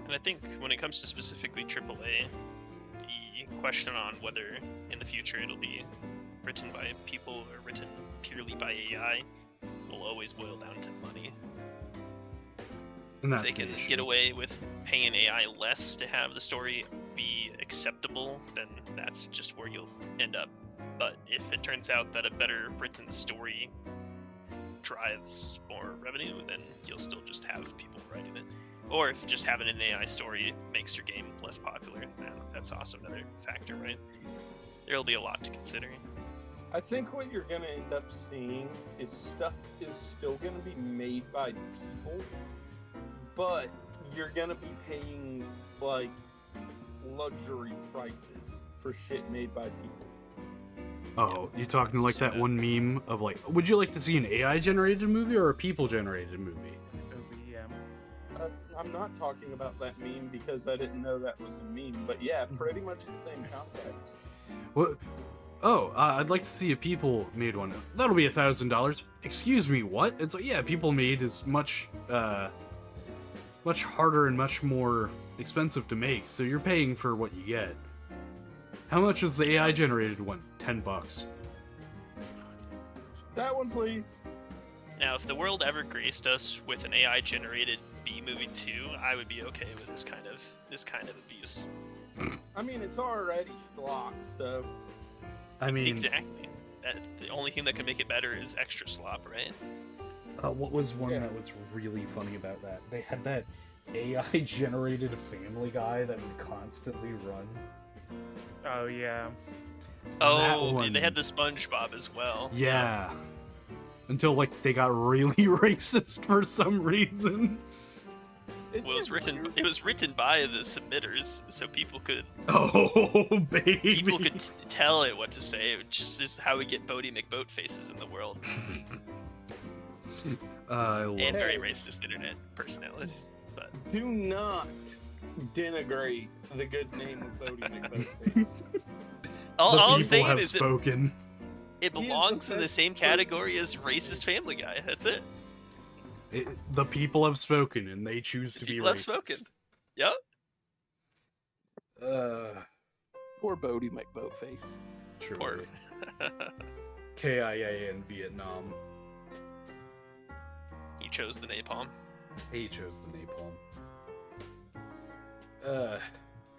And I think when it comes to specifically AAA, the question on whether in the future it'll be written by people or written purely by AI will always boil down to money. And If that's they the can issue. get away with paying AI less to have the story be acceptable, then that's just where you'll end up. But if it turns out that a better written story drives more revenue, then you'll still just have people writing it. Or if just having an AI story makes your game less popular, then that's also another factor, right? There'll be a lot to consider. I think what you're going to end up seeing is stuff is still going to be made by people, but you're going to be paying, like, luxury prices for shit made by people. Oh, you talking like that Yeah. one meme of like, would you like to see an AI-generated movie or a people-generated movie? OVM. I'm not talking about that meme because I didn't know that was a meme, but yeah, pretty much the same context. What? Oh, I'd like to see a people-made one. That'll be $1,000. Excuse me, what? It's like, yeah, people-made is much harder and much more expensive to make, so you're paying for what you get. How much was the AI-generated one? $10. That one, please. Now, if the world ever graced us with an AI-generated B-movie 2, I would be okay with this kind of abuse. I mean, it's already locked, so. I mean, Exactly. The only thing that can make it better is extra slop, right? what was one Yeah. that was really funny about that? They had that AI-generated Family Guy that would constantly run. Oh yeah. Oh, one. they had the SpongeBob as well. Yeah. Until, like, they got really racist for some reason. Well, it was written by the submitters, so people could Oh, baby. tell it what to say. It just is how we get Bodie McBoat faces in the world, I love and it. very racist internet personalities. But Do not denigrate the good name of Bodie McBoatface. all The I'm people saying have is spoken. it He is the belongs in the best same person. category as racist Family Guy. That's it. The people have spoken, and they choose to be People have racist. spoken. Yep. Poor Bodie McBoatface. True. Or KIA in Vietnam. he chose the napalm. He chose the napalm.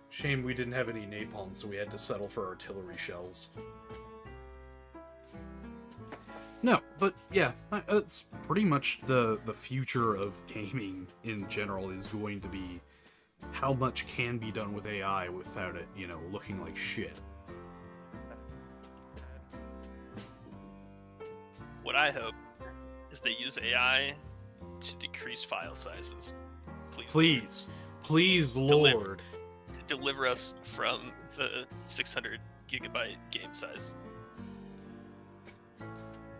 Shame we didn't have any napalm, so we had to settle for artillery shells. No, but yeah, it's pretty much the future of gaming in general is going to be how much can be done with AI without it, looking like shit. What I hope is they use AI to decrease file sizes. Please, Deliver. Lord. Deliver us from the 600 gigabyte game size.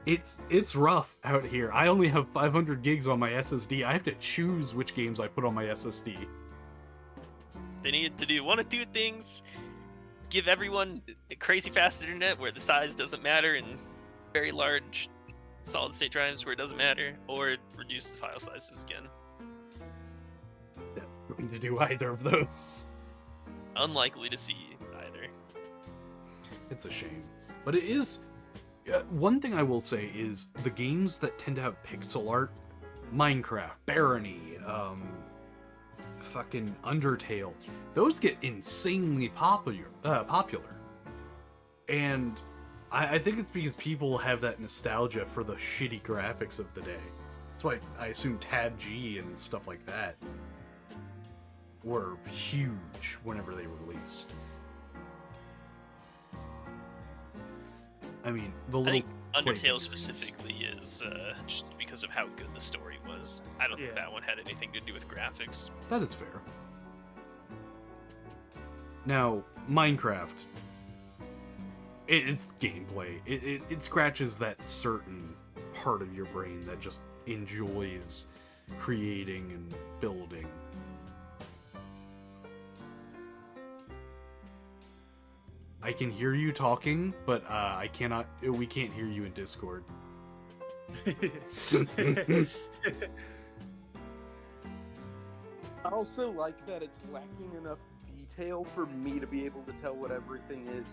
It's rough out here. I only have 500 gigs on my SSD. I have to choose which games I put on my SSD. They need to do one of two things: give everyone a crazy fast internet where the size doesn't matter, and very large solid state drives where it doesn't matter, or reduce the file sizes again. Not going to do either of those. Unlikely to see either. It's a shame. But it is... one thing I will say is the games that tend to have pixel art, Minecraft, Barony, fucking Undertale, those get insanely popular. And I think it's because people have that nostalgia for the shitty graphics of the day. That's why I assume Tab G and stuff like that were huge whenever they released. I mean, the I little think play Undertale figures. specifically is just because of how good the story was. I don't think Yeah. that one had anything to do with graphics. That is fair. Now, Minecraft, it's gameplay. It scratches that certain part of your brain that just enjoys creating and building. I can hear you talking, but I cannot. We can't hear you in Discord. I also like that it's lacking enough detail for me to be able to tell what everything is.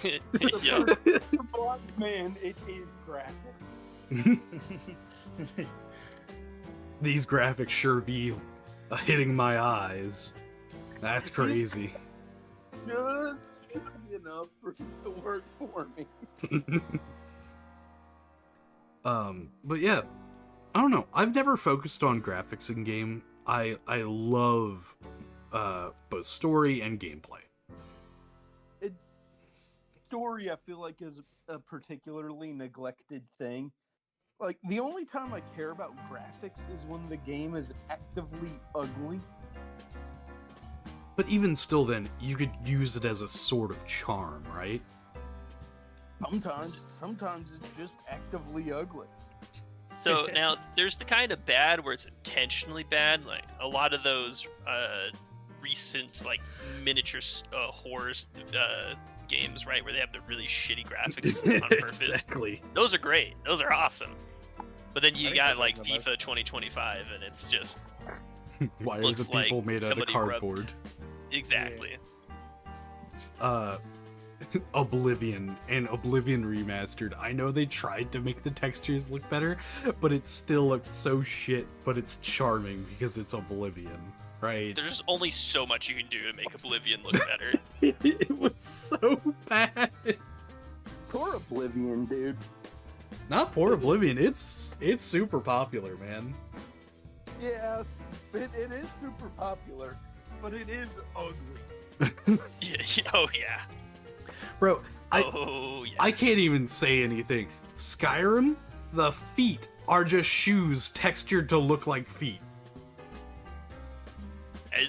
Yeah. For blind man, it is graphic. These graphics sure be hitting my eyes. That's crazy. Just be enough for it to work for me. But yeah, I don't know. I've never focused on graphics in game. I love both story and gameplay. Story, I feel like, is a particularly neglected thing. Like, the only time I care about graphics is when the game is actively ugly. But even still, then you could use it as a sort of charm, right? Sometimes it's just actively ugly. So now there's the kind of bad where it's intentionally bad, like a lot of those recent like miniature horror games, right, where they have the really shitty graphics on purpose. Exactly. Those are great. Those are awesome. But then you think got those are like the FIFA most- 2025, and it's just Why are Looks the people like made out of somebody rubbed- cardboard? exactly. Oblivion and Oblivion Remastered. I know they tried to make the textures look better, but it still looks so shit, but it's charming because it's Oblivion, right? There's only so much you can do to make Oblivion look better. It was so bad. Poor Oblivion, dude. Not poor Oblivion, it's super popular, man. Yeah, it is super popular, but it is ugly. Yeah, oh yeah. Bro, Oh yeah. I can't even say anything. Skyrim, the feet are just shoes textured to look like feet.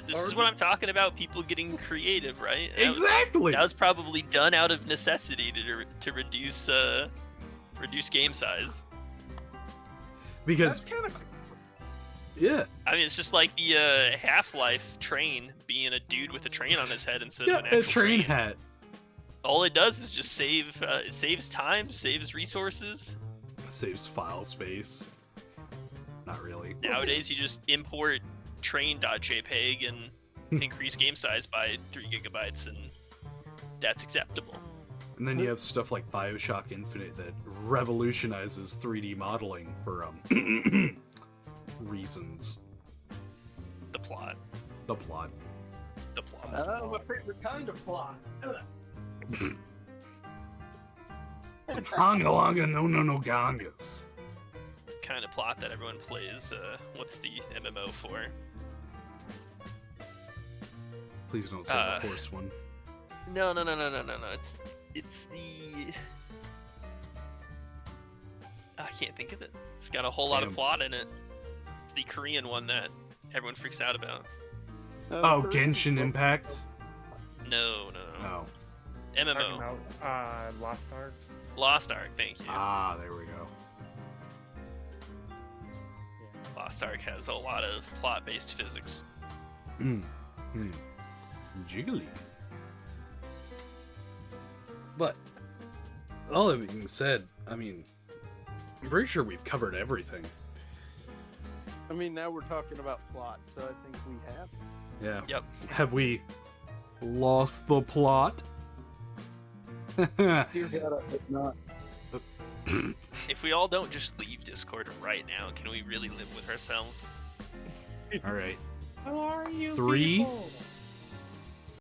This is what I'm talking about. People getting creative, right? Exactly. That was probably done out of necessity to reduce game size. Because That's kind of yeah, I mean, it's just like the Half-Life train being a dude with a train on his head instead yeah, of an actual a train hat. All it does is just save. It saves time, saves resources. Saves file space. Not really. Nowadays, you just import train.jpg and increase game size by 3 gigabytes, and that's acceptable. And then you have stuff like BioShock Infinite that revolutionizes 3D modeling for reasons. The plot. The plot. The plot. my favorite kind of plot. Hanga longa no gangas. Kind of plot that everyone plays. What's the MMO for? Please don't say the horse one. No. It's the. I can't think of it. It's got a whole lot of Damn. plot in it. It's the Korean one that everyone freaks out about. Oh, Genshin Impact? No. Oh. Talking MMO. about Lost Ark. Lost Ark, thank you. Ah, there we go. Lost Ark has a lot of plot-based physics. Jiggly. But, all that being said, I mean, I'm pretty sure we've covered everything. I mean, now we're talking about plot, so I think we have. Yeah. Yep. Have we lost the plot? Dear God, I hope not. If we all don't just leave Discord right now, can we really live with ourselves? All right. How are you? 3, people?